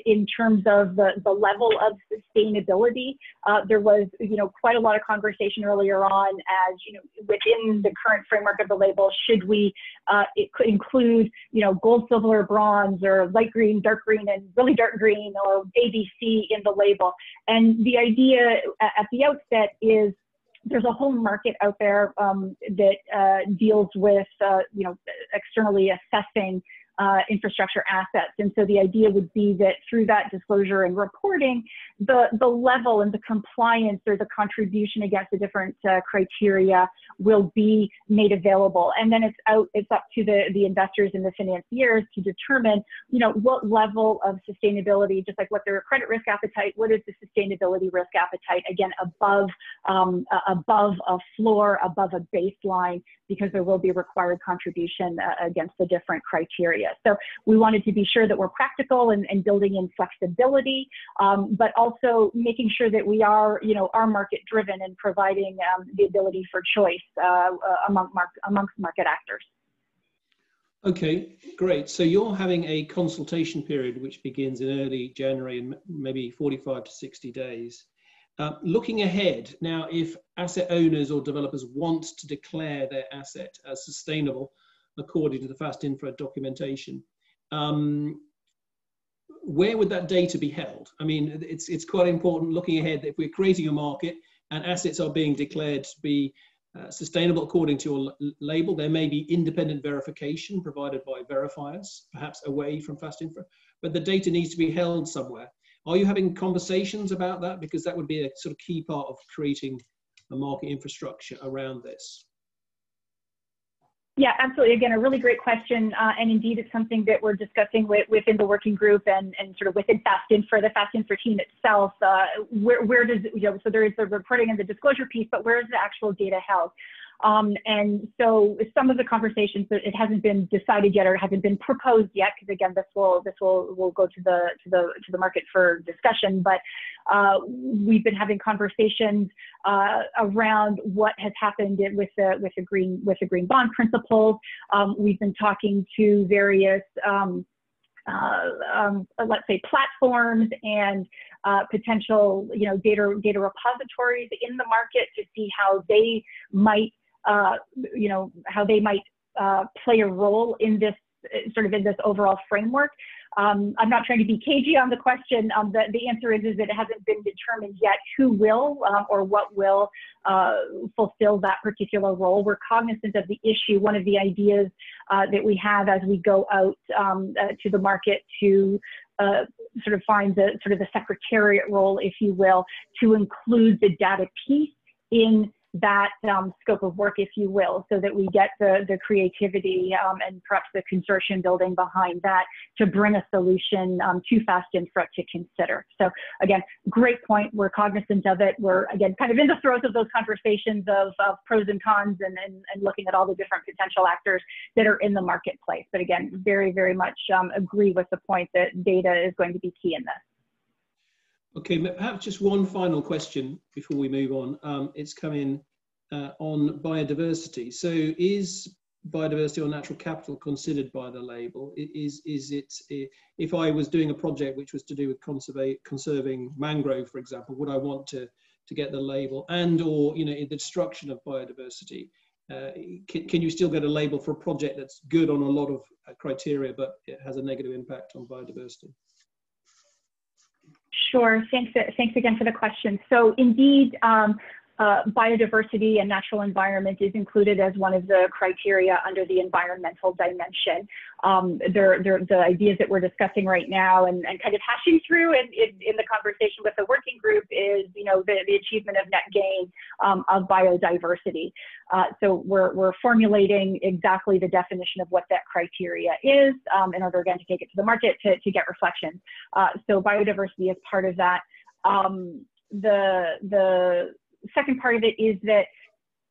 in terms of the level of sustainability. There was, quite a lot of conversation earlier on as, within the current framework of the label, should we it could include, gold, silver, or bronze, or light green, dark green, and really dark green, or ABC in the label. And the idea at the outset is there's a whole market out there that deals with, externally assessing infrastructure assets. And so the idea would be that through that disclosure and reporting, the level and the compliance or the contribution against the different criteria will be made available. And then it's up to the investors and the financiers to determine, what level of sustainability, just like what their credit risk appetite, what is the sustainability risk appetite, again, above a floor, above a baseline, because there will be required contribution against the different criteria. So we wanted to be sure that we're practical and building in flexibility, but also making sure that we are, market driven and providing the ability for choice amongst market actors. Okay, great. So you're having a consultation period which begins in early January and maybe 45 to 60 days. Looking ahead, now, if asset owners or developers want to declare their asset as sustainable, according to the FAST-Infra documentation, where would that data be held? I mean, it's quite important looking ahead that if we're creating a market and assets are being declared to be sustainable according to your label, there may be independent verification provided by verifiers, perhaps away from FAST-Infra, but the data needs to be held somewhere. Are you having conversations about that? Because that would be a sort of key part of creating a market infrastructure around this. Yeah, absolutely. Again, a really great question. And indeed, it's something that we're discussing within the working group and sort of within FAST-Infra, the FAST-Infra team itself. Where does, so there is the reporting and the disclosure piece, but where is the actual data held? And so some of the conversations, it hasn't been decided yet or hasn't been proposed yet, because again, this will go to the market for discussion. But we've been having conversations around what has happened with the green bond principles. We've been talking to various let's say platforms and potential data repositories in the market to see how they might play a role in this in this overall framework. I'm not trying to be cagey on the question. The answer is that it hasn't been determined yet who will or what will fulfill that particular role. We're cognizant of the issue. One of the ideas that we have as we go out to the market to sort of find the secretariat role, if you will, to include the data piece in that scope of work, if you will, so that we get the creativity and perhaps the consortium building behind that to bring a solution to FAST-Infra to consider. So again, great point. We're cognizant of it. We're, again, kind of in the throes of those conversations of pros and cons and looking at all the different potential actors that are in the marketplace. But again, very, very much agree with the point that data is going to be key in this. Okay, perhaps just one final question before we move on. It's coming on biodiversity. So is biodiversity or natural capital considered by the label? Is it, if I was doing a project which was to do with conserving mangrove, for example, would I want to get the label? And or, you know, in the destruction of biodiversity, can you still get a label for a project that's good on a lot of criteria, but it has a negative impact on biodiversity? Sure, thanks again for the question. So indeed, biodiversity and natural environment is included as one of the criteria under the environmental dimension. The ideas that we're discussing right now and kind of hashing through in the conversation with the working group is, you know, the achievement of net gain of biodiversity. So we're formulating exactly the definition of what that criteria is in order, again, to take it to the market to get reflection. So biodiversity is part of that. The second part of it is that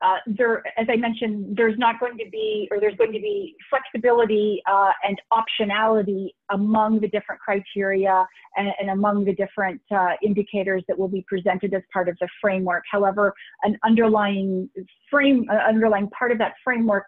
as I mentioned, there's going to be flexibility and optionality among the different criteria and among the different indicators that will be presented as part of the framework. However, an underlying part of that framework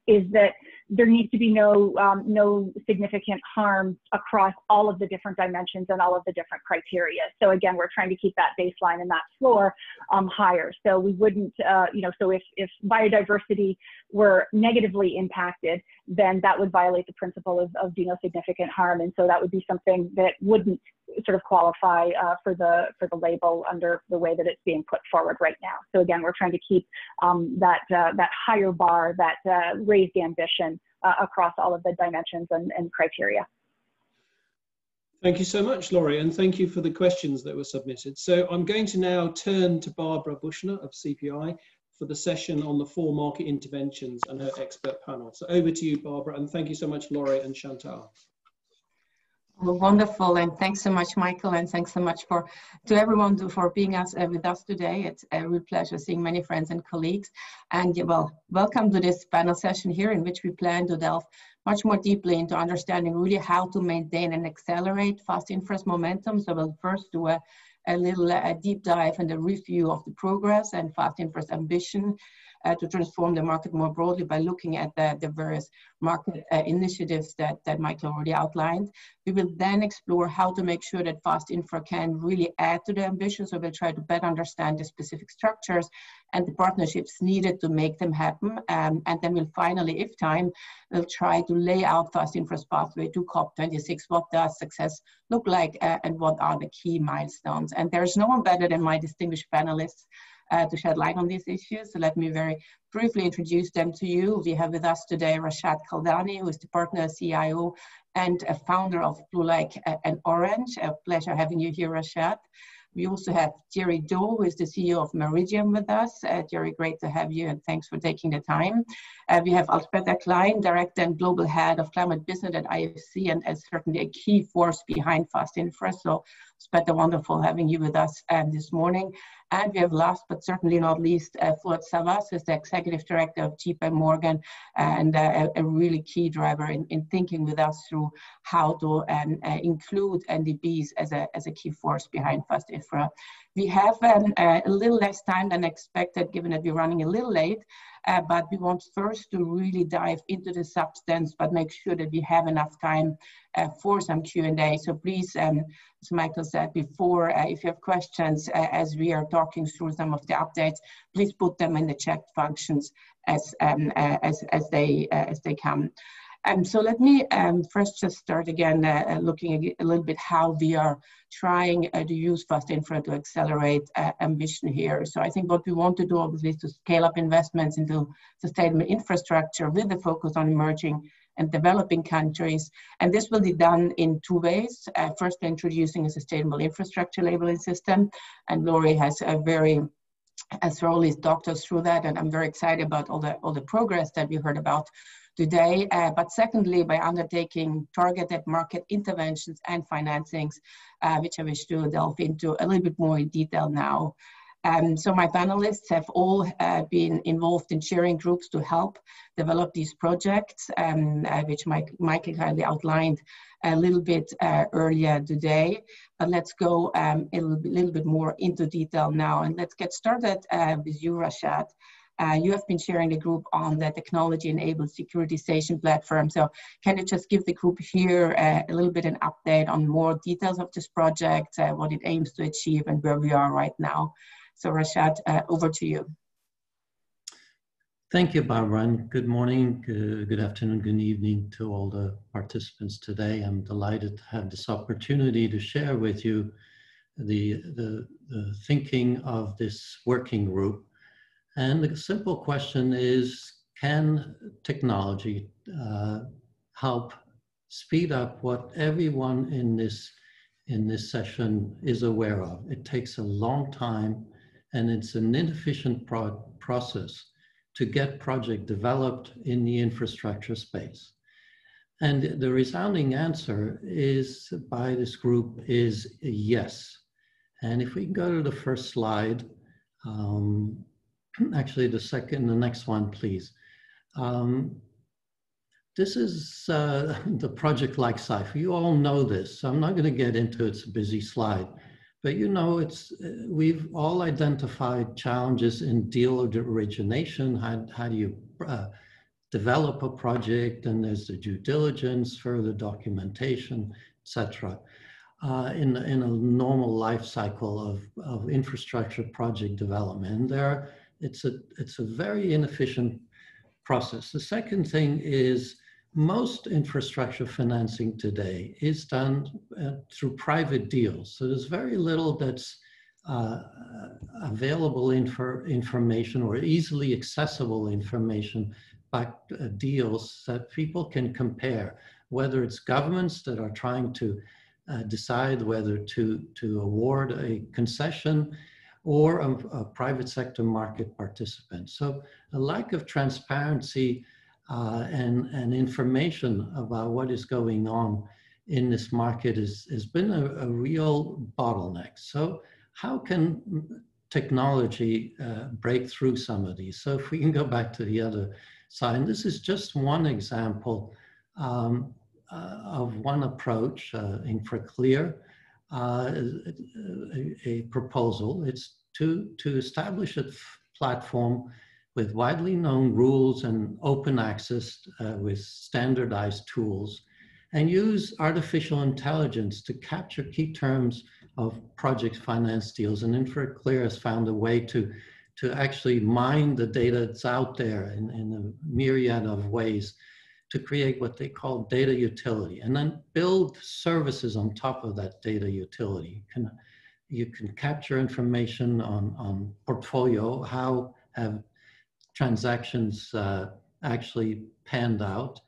is that there needs to be no significant harm across all of the different dimensions and all of the different criteria. So again, we're trying to keep that baseline and that floor higher. So we wouldn't, so if biodiversity were negatively impacted, then that would violate the principle of do no significant harm. And so that would be something that wouldn't sort of qualify for the label under the way that it's being put forward right now. So again, we're trying to keep that higher bar, that raised ambition across all of the dimensions and criteria. Thank you so much, Laurie, and thank you for the questions that were submitted. So I'm going to now turn to Barbara Buchner of CPI for the session on the 4 market interventions and her expert panel. So over to you, Barbara, and thank you so much, Laurie and Chantal. Well, wonderful, and thanks so much, Michael, and thanks so much to everyone for being with us today. It's a real pleasure seeing many friends and colleagues. And well, welcome to this panel session here, in which we plan to delve much more deeply into understanding really how to maintain and accelerate FAST-Infra's momentum. So we'll first do a little deep dive and a review of the progress and FAST-Infra's ambition to transform the market more broadly by looking at the various market initiatives that Michael already outlined. We will then explore how to make sure that FAST-Infra can really add to the ambition. So we'll try to better understand the specific structures and the partnerships needed to make them happen. And then we'll finally, if time, we'll try to lay out FAST-Infra's pathway to COP26. What does success look like and what are the key milestones? And there's no one better than my distinguished panelists to shed light on these issues. So let me very briefly introduce them to you. We have with us today Rashad Kaldany, who is the partner, CIO, and a founder of Blue Like and Orange. A pleasure having you here, Rashad. We also have Thierry Deau, who is the CEO of Meridian with us. Thierry, great to have you, and thanks for taking the time. We have Alzbeta Klein, Director and Global Head of Climate Business at IFC, and certainly a key force behind FAST-Infra. So it's wonderful having you with us this morning. And we have last but certainly not least, Fuat Savas, who is the Executive Director of JPMorgan, and a really key driver in thinking with us through how to include NDBs as a key force behind FAST-Infra. We have a little less time than expected, given that we're running a little late, but we want first to really dive into the substance, but make sure that we have enough time for some Q&A. So please, as Michael said before, if you have questions as we are talking through some of the updates, please put them in the chat functions as they come. So let me first just start again looking a little bit how we are trying to use FAST-Infra to accelerate ambition here. So I think what we want to do obviously is to scale up investments into sustainable infrastructure with a focus on emerging and developing countries. And this will be done in two ways. First, introducing a sustainable infrastructure labeling system. And Laurie has thoroughly talked us through that. And I'm very excited about all the progress that we heard about today. But secondly, by undertaking targeted market interventions and financings, which I wish to delve into a little bit more in detail now. So my panelists have all been involved in sharing groups to help develop these projects, which Michael kindly outlined a little bit earlier today. But let's go a little bit more into detail now. And let's get started with you, Rashad. You have been sharing the group on the technology-enabled securitization platform. So can you just give the group here a little bit an update on more details of this project, what it aims to achieve, and where we are right now? So Rashad, over to you. Thank you, Barbara, and good morning, good afternoon, good evening to all the participants today. I'm delighted to have this opportunity to share with you the thinking of this working group. And the simple question is, can technology help speed up what everyone in this session is aware of? It takes a long time, and it's an inefficient process to get project developed in the infrastructure space. And the resounding answer is by this group is yes. And if we go to the first slide, actually the next one, please. This is the project life cycle. You all know this, so I'm not going to get into it. It's a busy slide. But you know, we've all identified challenges in deal origination. How do you develop a project? And there's the due diligence, further documentation, etc. In a normal life cycle of infrastructure project development. It's a very inefficient process. The second thing is most infrastructure financing today is done through private deals. So there's very little that's available information or easily accessible information by deals that people can compare, whether it's governments that are trying to decide whether to award a concession or a private sector market participant. So a lack of transparency and information about what is going on in this market has been a real bottleneck. So how can technology break through some of these? So if we can go back to the other side, and this is just one example of one approach, Infraclear, a proposal. It's to establish a platform with widely known rules and open access with standardized tools, and use artificial intelligence to capture key terms of project finance deals. And Infraclear has found a way to actually mine the data that's out there in a myriad of ways to create what they call data utility, and then build services on top of that data utility. You can capture information on portfolio, how have transactions actually panned out,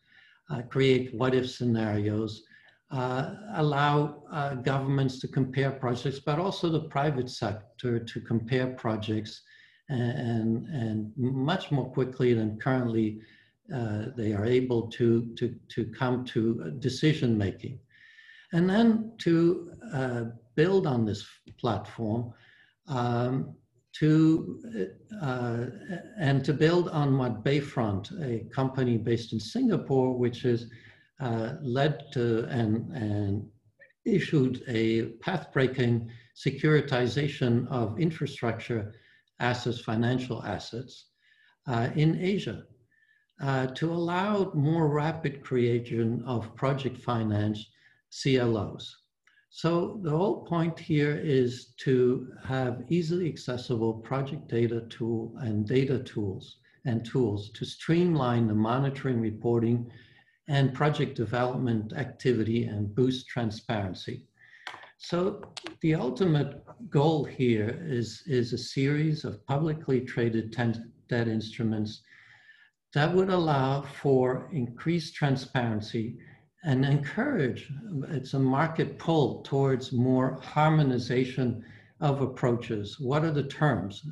create what-if scenarios, allow governments to compare projects, but also the private sector to compare projects and much more quickly than currently they are able to come to decision making. And then to build on this platform, to build on what Bayfront, a company based in Singapore, which has led to and issued a path-breaking securitization of infrastructure assets, financial assets in Asia, to allow more rapid creation of project finance CLOs. So the whole point here is to have easily accessible project data tools to streamline the monitoring, reporting, and project development activity and boost transparency. So the ultimate goal here is a series of publicly traded debt instruments that would allow for increased transparency and encourage, it's a market pull towards more harmonization of approaches. What are the terms?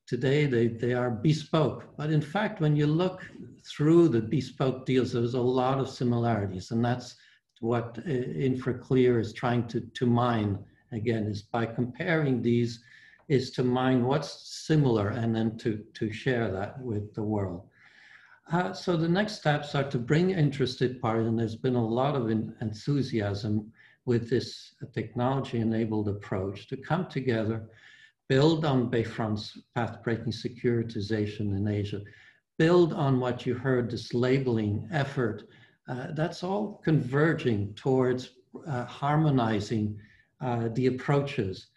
Today they are bespoke, but in fact, when you look through the bespoke deals, there's a lot of similarities, and that's what Infraclear is trying to mine, again, is by comparing these, is to mine what's similar and then to share that with the world. So the next steps are to bring interested parties, and there's been a lot of enthusiasm with this technology-enabled approach to come together, build on Bertrand's path-breaking securitization in Asia, build on what you heard, this labeling effort. That's all converging towards harmonizing the approaches.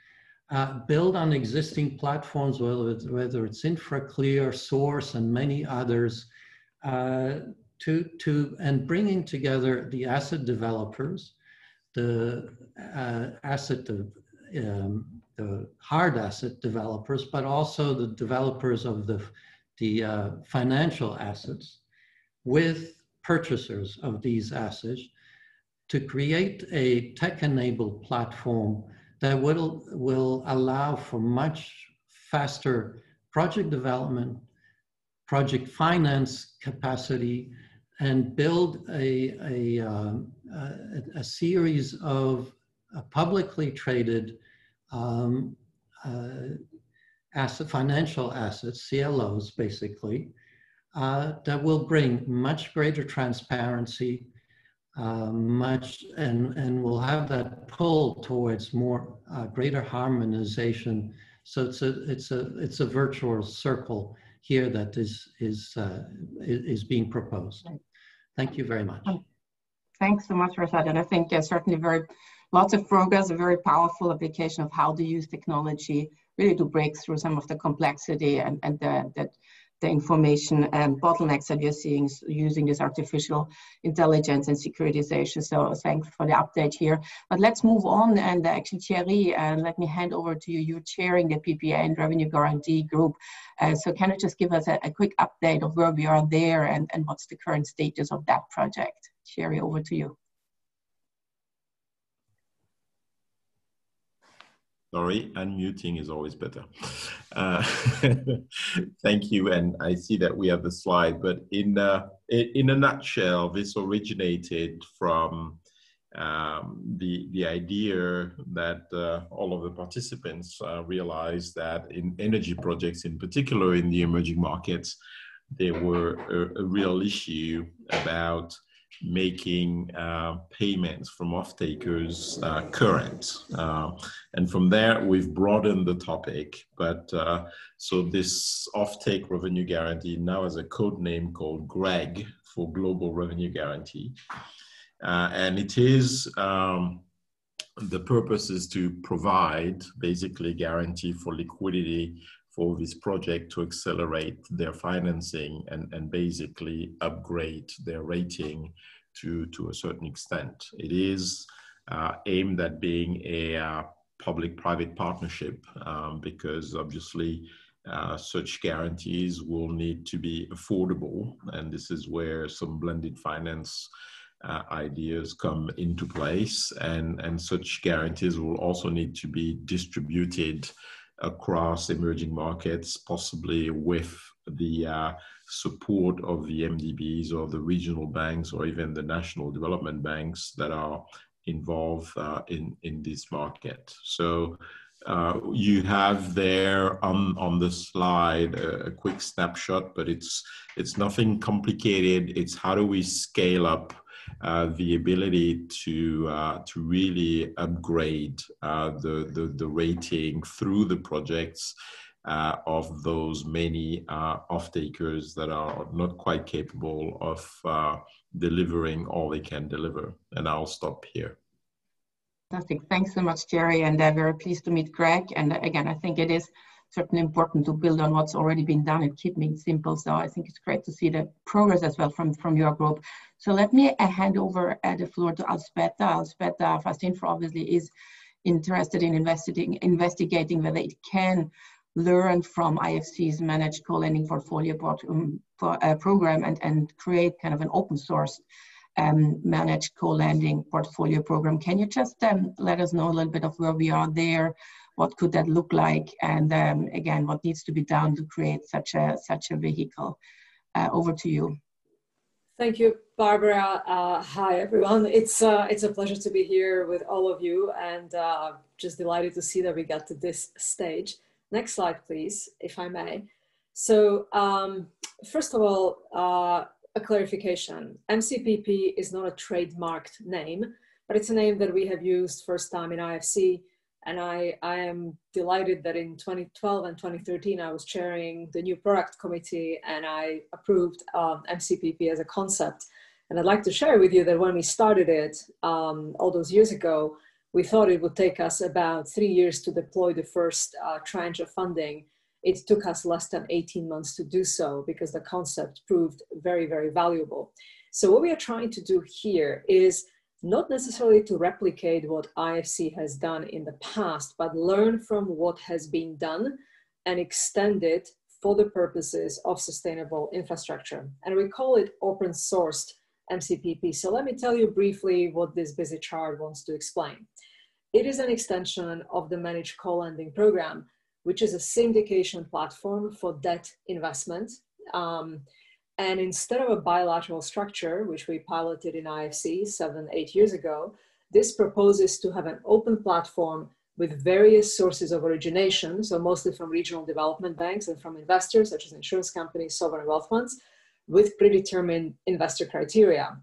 Build on existing platforms, whether it's Infraclear, Source, and many others, and bringing together the asset developers, the hard asset developers, but also the developers of the financial assets with purchasers of these assets to create a tech-enabled platform that will allow for much faster project development, project finance capacity, and build a series of publicly traded financial assets, CLOs basically, that will bring much greater transparency, and will have that pull towards more greater harmonization. So it's a virtual circle here that is being proposed. Thank you very much. Thanks so much, Rashad. And I think certainly lots of progress, a very powerful application of how to use technology really to break through some of the complexity and the information and bottlenecks that you're seeing using this artificial intelligence and securitization. So thanks for the update here. But let's move on, and actually Thierry, let me hand over to you. You're chairing the PPA and Revenue Guarantee Group. So can you just give us a quick update of where we are there and what's the current status of that project? Thierry, over to you. Sorry, unmuting is always better. Thank you, and I see that we have the slide, but in a nutshell, this originated from the idea that all of the participants realized that in energy projects, in particular in the emerging markets, there were a real issue about making payments from off-takers current. And from there, we've broadened the topic. But so this off-take revenue guarantee now has a code name called GREG, for Global Revenue Guarantee. And it is, the purpose is to provide basically guarantee for liquidity for this project to accelerate their financing and basically upgrade their rating to a certain extent. It is aimed at being a public-private partnership because obviously such guarantees will need to be affordable, and this is where some blended finance ideas come into place, and such guarantees will also need to be distributed across emerging markets, possibly with the support of the MDBs or the regional banks or even the national development banks that are involved in this market. So you have there on the slide a quick snapshot, but it's nothing complicated. It's how do we scale up the ability to really upgrade the rating through the projects of those many off-takers that are not quite capable of delivering all they can deliver. And I'll stop here. Fantastic. Thanks so much, Thierry, and very pleased to meet Greg. And again, I think it is certainly important to build on what's already been done and keeping it simple. So I think it's great to see the progress as well from your group. So let me hand over the floor to Alzbeta. Alzbeta, FAST-Infra obviously is interested in investigating whether it can learn from IFC's managed co-lending portfolio program and create kind of an open source managed co-lending portfolio program. Can you just let us know a little bit of where we are there? What could that look like? And again, what needs to be done to create such a vehicle? Over to you. Thank you, Barbara. Hi, everyone. It's a pleasure to be here with all of you, and just delighted to see that we got to this stage. Next slide, please, if I may. So first of all, a clarification. MCPP is not a trademarked name, but it's a name that we have used first time in IFC. And I am delighted that in 2012 and 2013, I was chairing the new product committee and I approved MCPP as a concept. And I'd like to share with you that when we started it all those years ago, we thought it would take us about 3 years to deploy the first tranche of funding. It took us less than 18 months to do so because the concept proved very, very valuable. So what we are trying to do here is not necessarily to replicate what IFC has done in the past, but learn from what has been done and extend it for the purposes of sustainable infrastructure. And we call it open sourced MCPP. So let me tell you briefly what this busy chart wants to explain. It is an extension of the managed co-lending program, which is a syndication platform for debt investment. And instead of a bilateral structure, which we piloted in IFC 7-8 years ago, this proposes to have an open platform with various sources of origination, so mostly from regional development banks and from investors such as insurance companies, sovereign wealth funds, with predetermined investor criteria.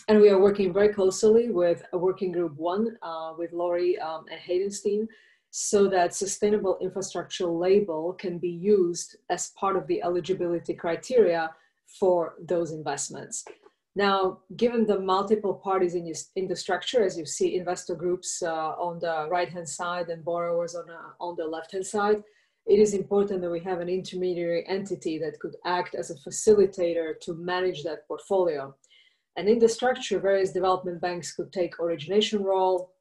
And we are working very closely with a working group one, with Laurie and Hayden's team, so that sustainable infrastructure label can be used as part of the eligibility criteria for those investments. Now, given the multiple parties in the structure, as you see investor groups on the right-hand side and borrowers on the left-hand side, it is important that we have an intermediary entity that could act as a facilitator to manage that portfolio. And in the structure, various development banks could take origination role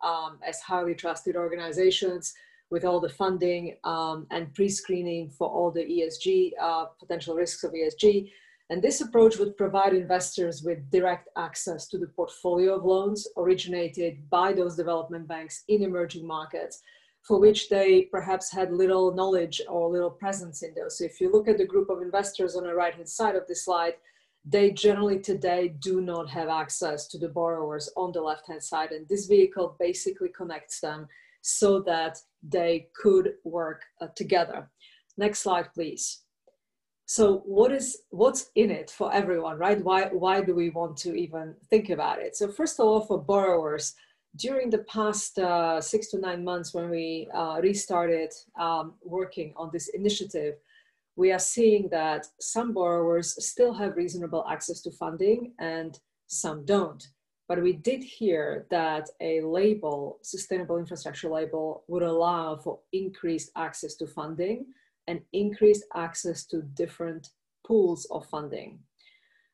as highly trusted organizations with all the funding and pre-screening for all the ESG, potential risks of ESG. And this approach would provide investors with direct access to the portfolio of loans originated by those development banks in emerging markets, for which they perhaps had little knowledge or little presence in those. So if you look at the group of investors on the right-hand side of this slide, they generally today do not have access to the borrowers on the left-hand side. And this vehicle basically connects them so that they could work together. Next slide, please. So what's in it for everyone, right? Why do we want to even think about it? So first of all, for borrowers, during the past 6 to 9 months when we restarted working on this initiative, we are seeing that some borrowers still have reasonable access to funding and some don't. But we did hear that a label, sustainable infrastructure label, would allow for increased access to funding and increased access to different pools of funding.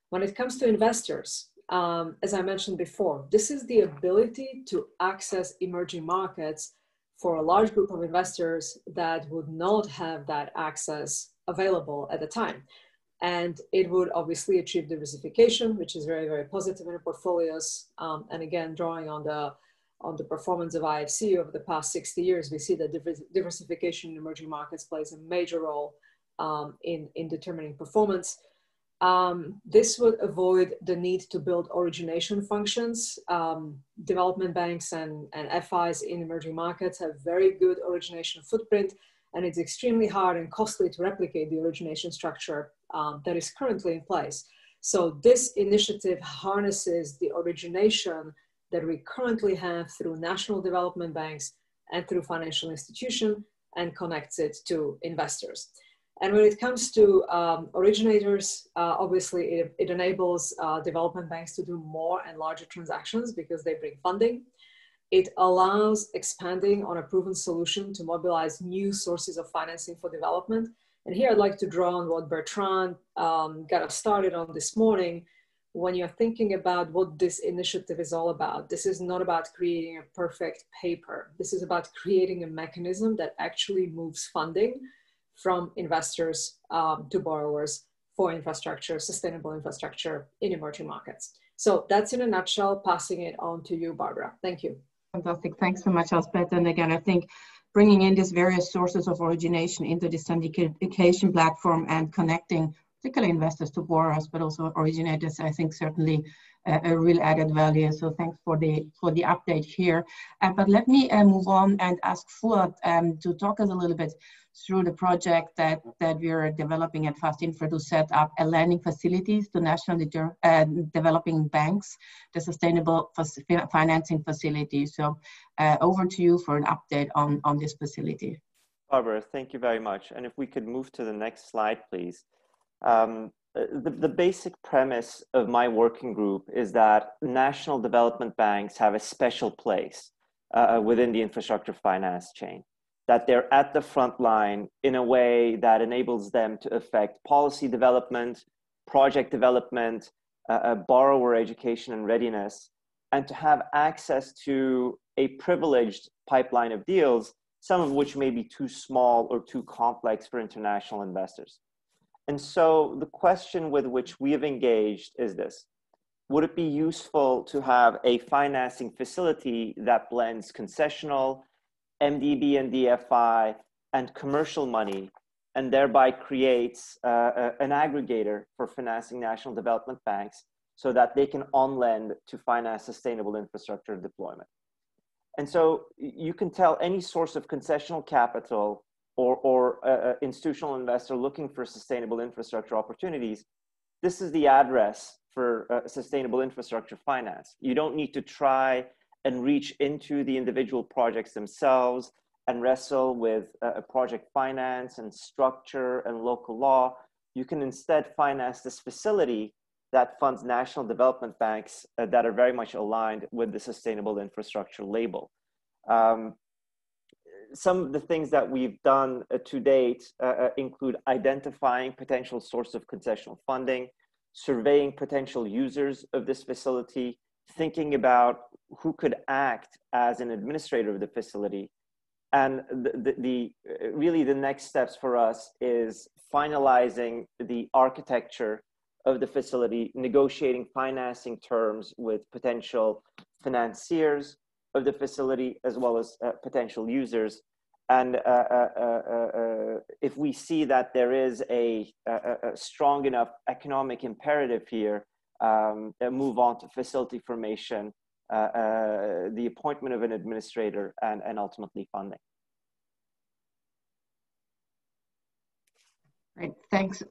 When it comes to investors, as I mentioned before, this is the ability to access emerging markets for a large group of investors that would not have that access available at the time. And it would obviously achieve diversification, which is very, very positive in our portfolios. And again, drawing on the performance of IFC over the past 60 years, we see that diversification in emerging markets plays a major role in determining performance. This would avoid the need to build origination functions. Development banks and FIs in emerging markets have very good origination footprint, and it's extremely hard and costly to replicate the origination structure that is currently in place. So this initiative harnesses the origination that we currently have through national development banks and through financial institutions and connects it to investors. And when it comes to originators, obviously it enables development banks to do more and larger transactions because they bring funding. It allows expanding on a proven solution to mobilize new sources of financing for development. And here I'd like to draw on what Bertrand got us started on this morning. When you're thinking about what this initiative is all about, this is not about creating a perfect paper. This is about creating a mechanism that actually moves funding from investors to borrowers for infrastructure, sustainable infrastructure in emerging markets. So that's in a nutshell, passing it on to you, Barbara. Thank you. Fantastic. Thanks so much, Alzbeta. And again, I think bringing in these various sources of origination into the syndication platform and connecting particularly investors to borrowers, but also originators, I think certainly a real added value. So thanks for the update here. But let me move on and ask Fuat to talk us a little bit through the project that we're developing at FAST-Infra to set up a lending facilities to nationally developing banks, the sustainable financing facility. So over to you for an update on this facility. Barbara, thank you very much. And if we could move to the next slide, please. The basic premise of my working group is that national development banks have a special place within the infrastructure finance chain, that they're at the front line in a way that enables them to affect policy development, project development, borrower education and readiness, and to have access to a privileged pipeline of deals, some of which may be too small or too complex for international investors. And so the question with which we have engaged is this: would it be useful to have a financing facility that blends concessional, MDB and DFI, and commercial money, and thereby creates an aggregator for financing national development banks so that they can on-lend to finance sustainable infrastructure deployment? And so you can tell any source of concessional capital or institutional investor looking for sustainable infrastructure opportunities, this is the address for sustainable infrastructure finance. You don't need to try and reach into the individual projects themselves and wrestle with project finance and structure and local law. You can instead finance this facility that funds national development banks that are very much aligned with the sustainable infrastructure label. Some of the things that we've done to date include identifying potential source of concessional funding, surveying potential users of this facility, thinking about who could act as an administrator of the facility. And really the next steps for us is finalizing the architecture of the facility, negotiating financing terms with potential financiers of the facility, as well as potential users. And if we see that there is a strong enough economic imperative here, move on to facility formation, the appointment of an administrator, and ultimately funding. Great, thanks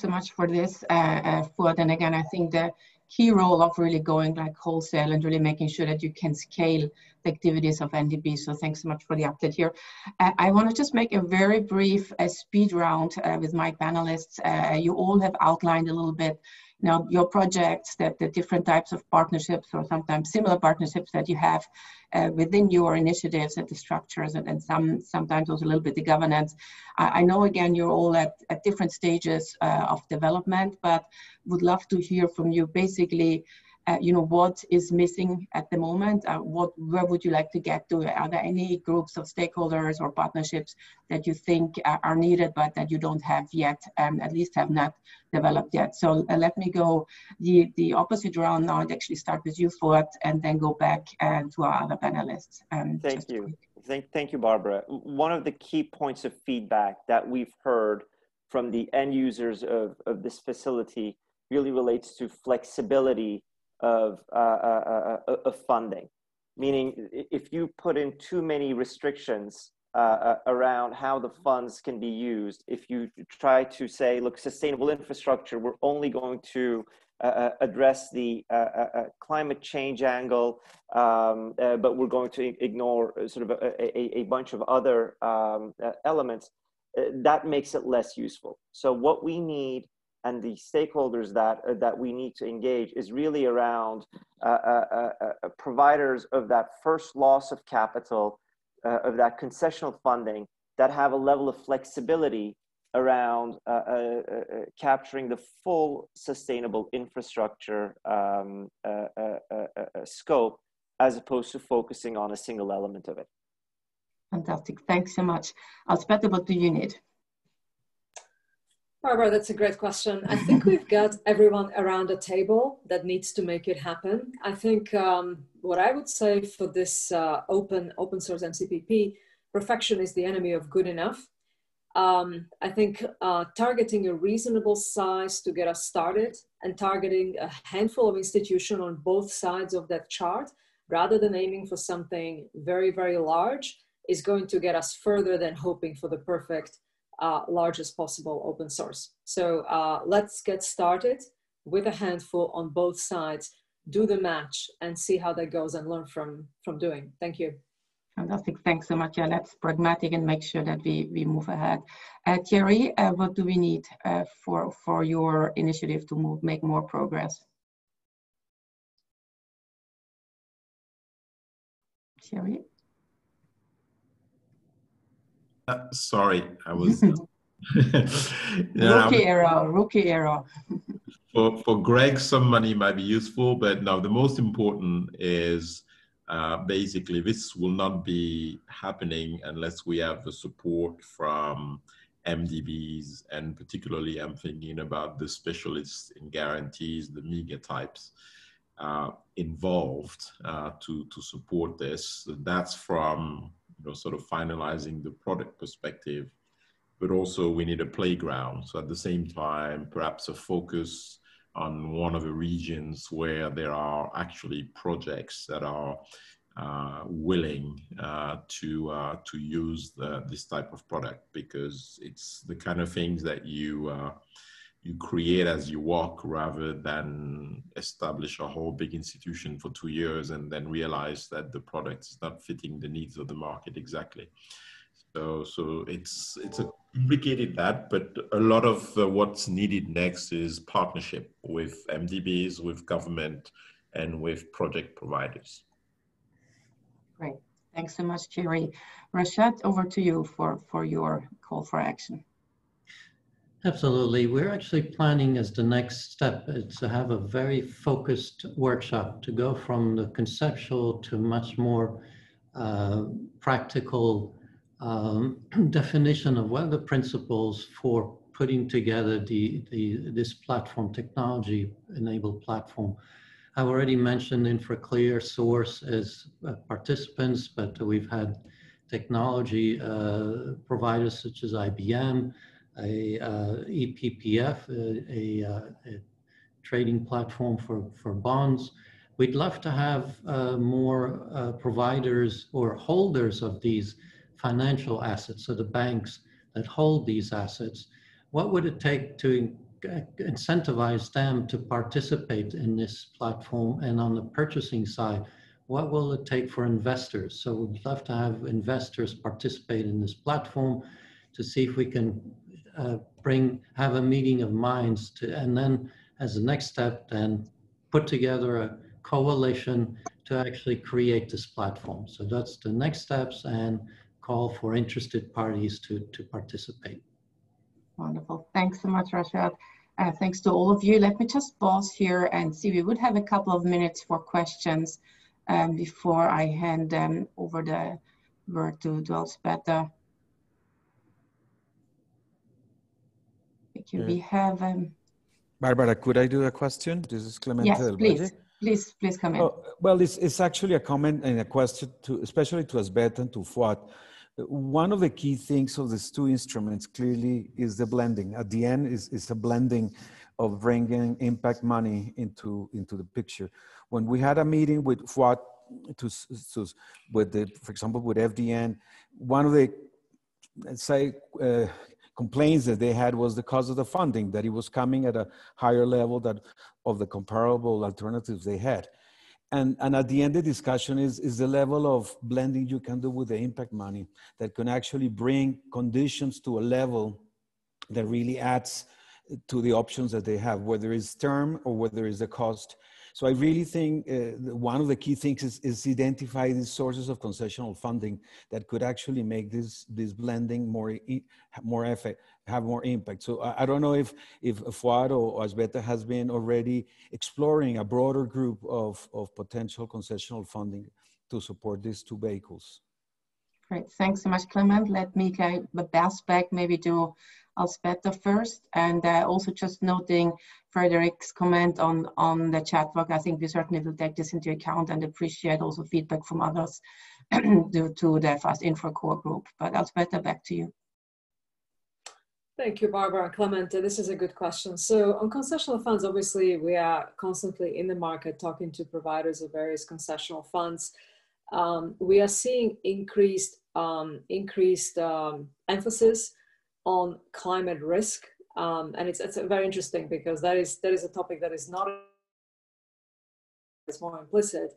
so much for this, Fuat. And again, I think the key role of really going like wholesale and really making sure that you can scale the activities of NDB. So thanks so much for the update here. I want to just make a very brief speed round with my panelists. You all have outlined a little bit now your projects, the different types of partnerships or sometimes similar partnerships that you have within your initiatives and the structures and sometimes also a little bit the governance. I know again you're all at different stages of development, but would love to hear from you basically what is missing at the moment? Where would you like to get to? Are there any groups of stakeholders or partnerships that you think are needed, but that you don't have yet, at least have not developed yet? So let me go the opposite round now and actually start with you, Fuat, and then go back to our other panelists. Thank you. Thank you, Barbara. One of the key points of feedback that we've heard from the end users of this facility really relates to flexibility of funding, meaning if you put in too many restrictions around how the funds can be used, if you try to say, look, sustainable infrastructure, we're only going to address the climate change angle, but we're going to ignore sort of a bunch of other elements, that makes it less useful. So what we need and the stakeholders that we need to engage is really around providers of that first loss of capital, of that concessional funding, that have a level of flexibility around capturing the full sustainable infrastructure scope, as opposed to focusing on a single element of it. Fantastic, thanks so much. Alzbeta, what do you need? Barbara, that's a great question. I think we've got everyone around the table that needs to make it happen. I think what I would say for this open source MCPP, perfection is the enemy of good enough. I think targeting a reasonable size to get us started and targeting a handful of institutions on both sides of that chart, rather than aiming for something very, very large, is going to get us further than hoping for the perfect largest possible open source. So let's get started with a handful on both sides, do the match and see how that goes and learn from doing. Thank you. Fantastic, thanks so much. Yeah, let's pragmatic and make sure that we move ahead. Thierry, what do we need for your initiative to make more progress? Thierry? Sorry, I was... Rookie error. For Greg, some money might be useful, but no, the most important is basically this will not be happening unless we have the support from MDBs, and particularly I'm thinking about the specialists in guarantees, the mega types involved to support this. That's from sort of finalizing the product perspective, but also we need a playground. So at the same time, perhaps a focus on one of the regions where there are actually projects that are willing to use this type of product, because it's the kind of things that you create as you walk, rather than establish a whole big institution for 2 years and then realize that the product is not fitting the needs of the market exactly. So it's a complicated that, but a lot of what's needed next is partnership with MDBs, with government, and with project providers. Great, thanks so much, Thierry. Rashad, over to you for your call for action. Absolutely. We're actually planning as the next step to have a very focused workshop to go from the conceptual to much more practical definition of what are the principles for putting together this platform, technology-enabled platform. I've already mentioned Infraclear source as participants, but we've had technology providers such as IBM, EPPF, a trading platform for bonds. We'd love to have more providers or holders of these financial assets, so the banks that hold these assets. What would it take to incentivize them to participate in this platform? And on the purchasing side, what will it take for investors? So we'd love to have investors participate in this platform to see if we can have a meeting of minds and then as the next step, then put together a coalition to actually create this platform. So that's the next steps, and call for interested parties to participate. Wonderful, thanks so much, Rashad. Thanks to all of you. Let me just pause here and see. We would have a couple of minutes for questions before I hand over the word to Alzbeta. We have Barbara, could I do a question? This is Clemente. Yes, please come in. Oh, well, it's actually a comment and a question especially to Alzbeta and to Fuat. One of the key things of these two instruments clearly is the blending. At the end is a blending of bringing impact money into the picture. When we had a meeting with Fuat, for example, with FDN, one of the, let's say, complaints that they had was the cost of the funding, that it was coming at a higher level of the comparable alternatives they had. And at the end, the discussion is the level of blending you can do with the impact money that can actually bring conditions to a level that really adds, let's say, a to the options that they have, whether it's term or whether it's the cost. So I really think one of the key things is identify these sources of concessional funding that could actually make this blending have more impact. So I don't know if Fuat or Alzbeta has been already exploring a broader group of potential concessional funding to support these two vehicles. Great, thanks so much, Clement. Let me pass back maybe to Alzbeta first, and also just noting Frederick's comment on the chat box. I think we certainly will take this into account and appreciate also feedback from others due to the FAST-Infra core group. But Alzbeta, back to you. Thank you, Barbara and Clement. This is a good question. So on concessional funds, obviously, we are constantly in the market talking to providers of various concessional funds. We are seeing increased emphasis on climate risk, and it's very interesting because that is a topic that is not, it's more implicit,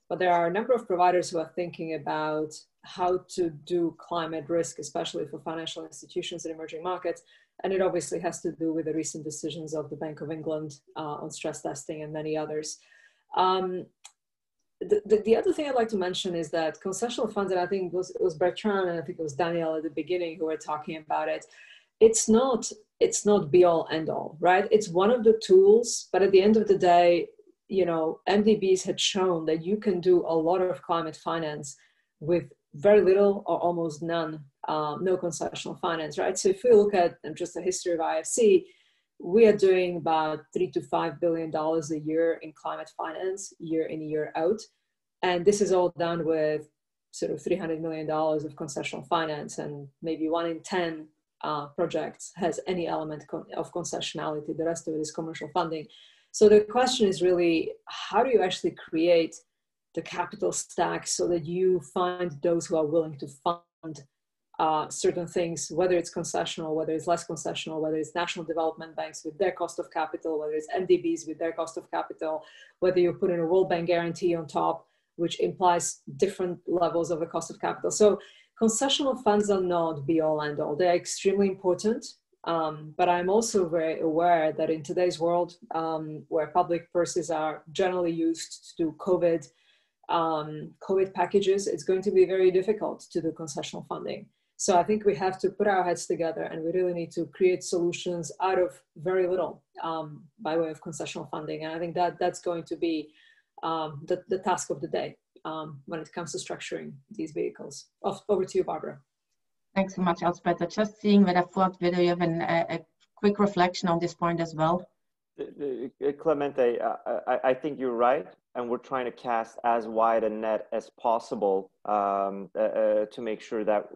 but there are a number of providers who are thinking about how to do climate risk, especially for financial institutions in emerging markets, and it obviously has to do with the recent decisions of the Bank of England on stress testing and many others. The other thing I'd like to mention is that concessional funds, and I think it was Bertrand and I think it was Daniel at the beginning who were talking about it, it's not be all end all, right? It's one of the tools, but at the end of the day, you know, MDBs had shown that you can do a lot of climate finance with very little or almost none, no concessional finance, right? So if we look at just the history of IFC, we are doing about $3 to $5 billion a year in climate finance, year in, year out. And this is all done with sort of $300 million of concessional finance, and maybe 1 in 10 projects has any element of concessionality. The rest of it is commercial funding. So the question is really, how do you actually create the capital stack so that you find those who are willing to fund certain things, whether it's concessional, whether it's less concessional, whether it's national development banks with their cost of capital, whether it's MDBs with their cost of capital, whether you put in a World Bank guarantee on top, which implies different levels of the cost of capital. So concessional funds are not be all end all. They're extremely important, but I'm also very aware that in today's world, where public purses are generally used to do COVID packages, it's going to be very difficult to do concessional funding. So I think we have to put our heads together, and we really need to create solutions out of very little by way of concessional funding. And I think that that's going to be the task of the day when it comes to structuring these vehicles. Over to you, Barbara. Thanks so much, Alzbeta. Just seeing whether Fuat, whether you have a quick reflection on this point as well. Clemente, I think you're right, and we're trying to cast as wide a net as possible to make sure that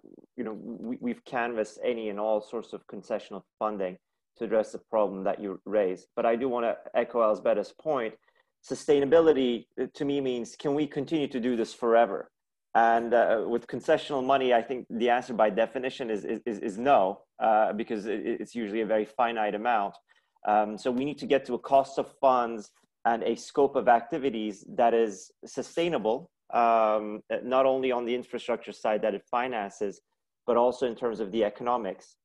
we've canvassed any and all sorts of concessional funding to address the problem that you raised. But I do want to echo Alzbeta's point. Sustainability to me means, can we continue to do this forever? And with concessional money, I think the answer by definition is no, because it's usually a very finite amount. So we need to get to a cost of funds and a scope of activities that is sustainable, not only on the infrastructure side that it finances, but also in terms of the economics.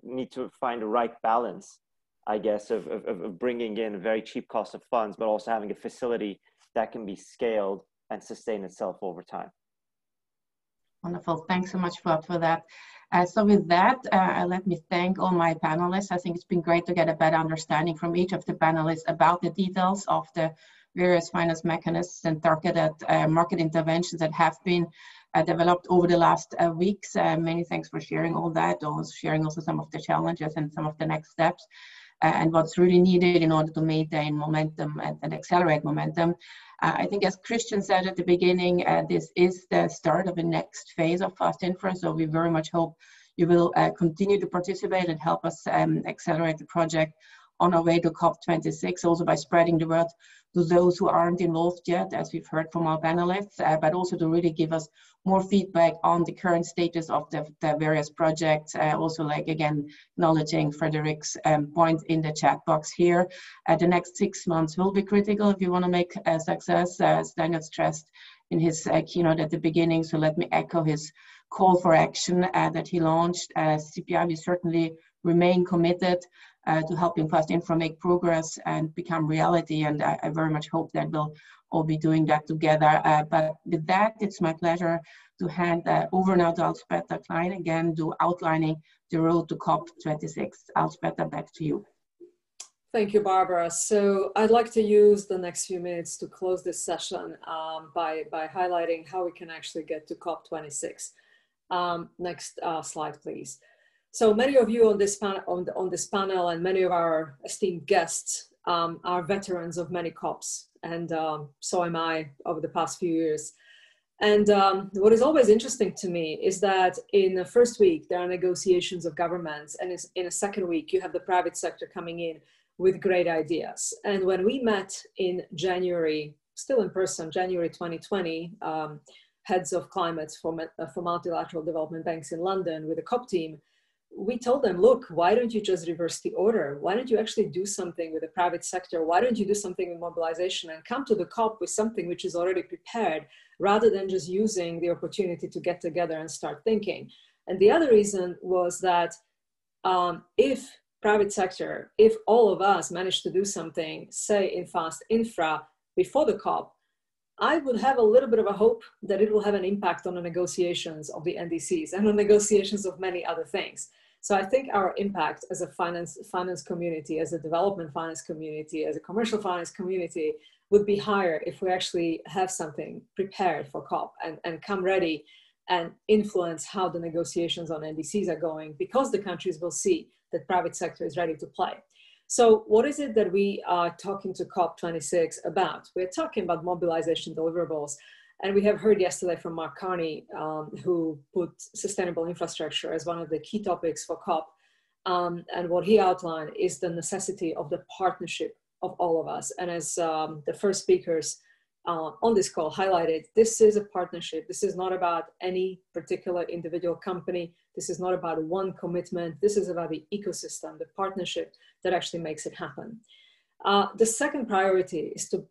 Need to find the right balance, I guess, of bringing in a very cheap cost of funds, but also having a facility that can be scaled and sustain itself over time. Wonderful. Thanks so much, Fuat, for that. So with that, let me thank all my panelists. I think it's been great to get a better understanding from each of the panelists about the details of the various finance mechanisms and targeted market interventions that have been developed over the last weeks. Many thanks for sharing all that, sharing also some of the challenges and some of the next steps. And what's really needed in order to maintain momentum and accelerate momentum. I think, as Christian said at the beginning, this is the start of the next phase of FAST-Infra, so we very much hope you will continue to participate and help us accelerate the project on our way to COP26, also by spreading the word to those who aren't involved yet, as we've heard from our panelists, but also to really give us more feedback on the current status of the various projects. Also, like, again, acknowledging Frederick's point in the chat box here. The next 6 months will be critical if you want to make a success, as Daniel stressed in his keynote at the beginning. So let me echo his call for action that he launched. CPI will certainly remain committed to helping FAST-Infra make progress and become reality. And I very much hope that we'll all be doing that together. But with that, it's my pleasure to hand over now to Alzbeta Klein again, outlining the road to COP26. Alzbeta, back to you. Thank you, Barbara. So I'd like to use the next few minutes to close this session by highlighting how we can actually get to COP26. Next slide, please. So many of you on this panel and many of our esteemed guests are veterans of many COPs, and so am I over the past few years. And what is always interesting to me is that in the first week, there are negotiations of governments, and in a second week, you have the private sector coming in with great ideas. And when we met in January, still in person, January 2020, heads of climate for multilateral development banks in London with the COP team, we told them, look, why don't you just reverse the order? Why don't you actually do something with the private sector? Why don't you do something with mobilization and come to the COP with something which is already prepared, rather than just using the opportunity to get together and start thinking? And the other reason was that if private sector, if all of us manage to do something, say in FAST-Infra before the COP, I would have a little bit of a hope that it will have an impact on the negotiations of the NDCs and on negotiations of many other things. So I think our impact as a finance community, as a development finance community, as a commercial finance community would be higher if we actually have something prepared for COP and come ready and influence how the negotiations on NDCs are going, because the countries will see that private sector is ready to play. So what is it that we are talking to COP26 about? We're talking about mobilization deliverables. And we have heard yesterday from Mark Carney, who put sustainable infrastructure as one of the key topics for COP. And what he outlined is the necessity of the partnership of all of us. And as the first speakers on this call highlighted, this is a partnership. This is not about any particular individual company. This is not about one commitment. This is about the ecosystem, the partnership that actually makes it happen. The second priority is to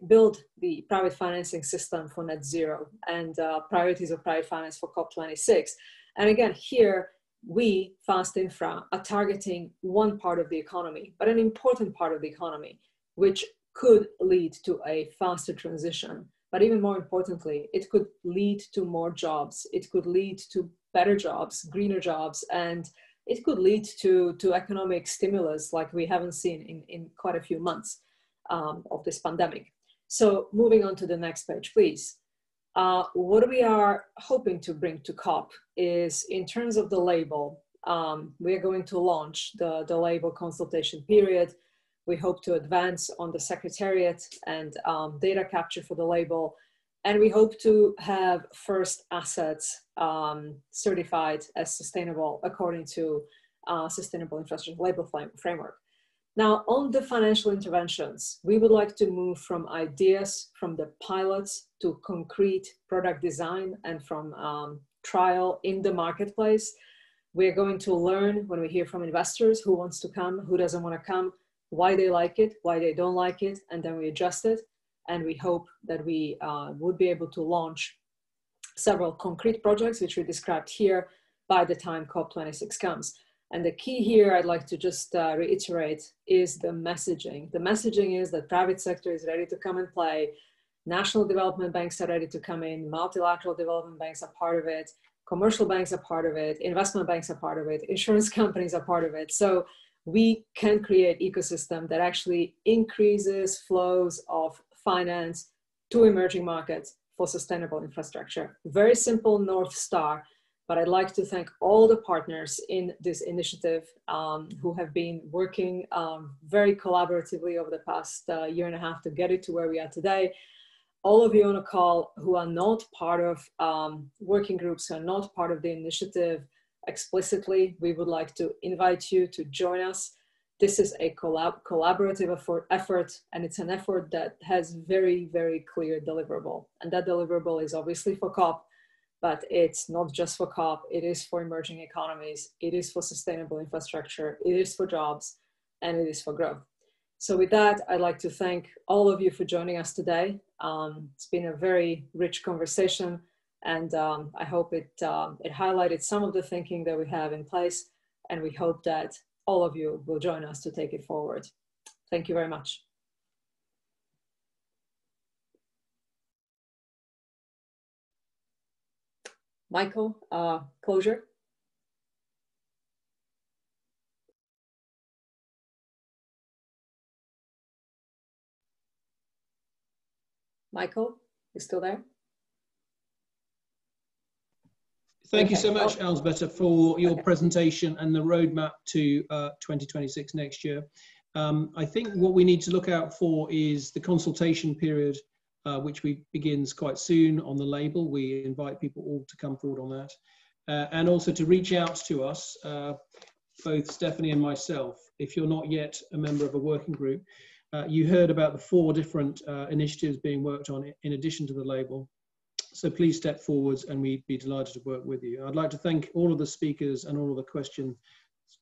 build the private financing system for net zero and priorities of private finance for COP26. And again, here we, FAST-Infra, are targeting one part of the economy, but an important part of the economy, which could lead to a faster transition. But even more importantly, it could lead to more jobs. It could lead to better jobs, greener jobs, and it could lead to economic stimulus like we haven't seen in quite a few months of this pandemic. So moving on to the next page, please. What we are hoping to bring to COP is, in terms of the label, we are going to launch the label consultation period. We hope to advance on the secretariat and data capture for the label. And we hope to have first assets certified as sustainable according to Sustainable Infrastructure Label Framework. Now, on the financial interventions, we would like to move from ideas, from the pilots, to concrete product design, and from trial in the marketplace. We're going to learn when we hear from investors who wants to come, who doesn't want to come, why they like it, why they don't like it, and then we adjust it. And we hope that we would be able to launch several concrete projects, which we described here, by the time COP26 comes. And the key here, I'd like to just reiterate, is the messaging. The messaging is that private sector is ready to come and play. National development banks are ready to come in. Multilateral development banks are part of it. Commercial banks are part of it. Investment banks are part of it. Insurance companies are part of it. So we can create ecosystem that actually increases flows of finance to emerging markets for sustainable infrastructure. Very simple North Star, but I'd like to thank all the partners in this initiative who have been working very collaboratively over the past year and a half to get it to where we are today. All of you on a call who are not part of working groups, who are not part of the initiative explicitly, we would like to invite you to join us. This is a collaborative effort, and it's an effort that has very, very clear deliverable. And that deliverable is obviously for COP, but it's not just for COP, it is for emerging economies, it is for sustainable infrastructure, it is for jobs, and it is for growth. So with that, I'd like to thank all of you for joining us today. It's been a very rich conversation, And I hope it highlighted some of the thinking that we have in place, and we hope that all of you will join us to take it forward. Thank you very much. Michael, closure. Michael, you still there? Thank you so much, Alzbeta, for your presentation and the roadmap to 2026 next year. I think what we need to look out for is the consultation period, which begins quite soon on the label. We invite people all to come forward on that. And also to reach out to us, both Stephanie and myself, if you're not yet a member of a working group. You heard about the 4 different initiatives being worked on in addition to the label. So please step forwards and we'd be delighted to work with you. I'd like to thank all of the speakers and all of the questions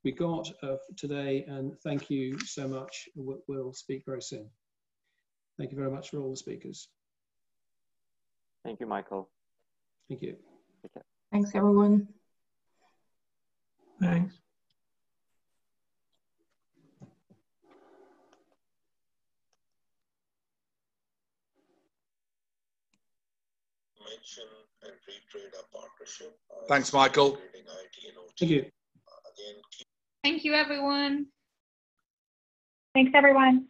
we got today, and thank you so much. We'll speak very soon. Thank you very much for all the speakers. Thank you, Michael. Thank you. Thanks, everyone. Thanks. And reiterate our partnership. Thanks, Michael. Thank you. Thank you, everyone. Thanks, everyone.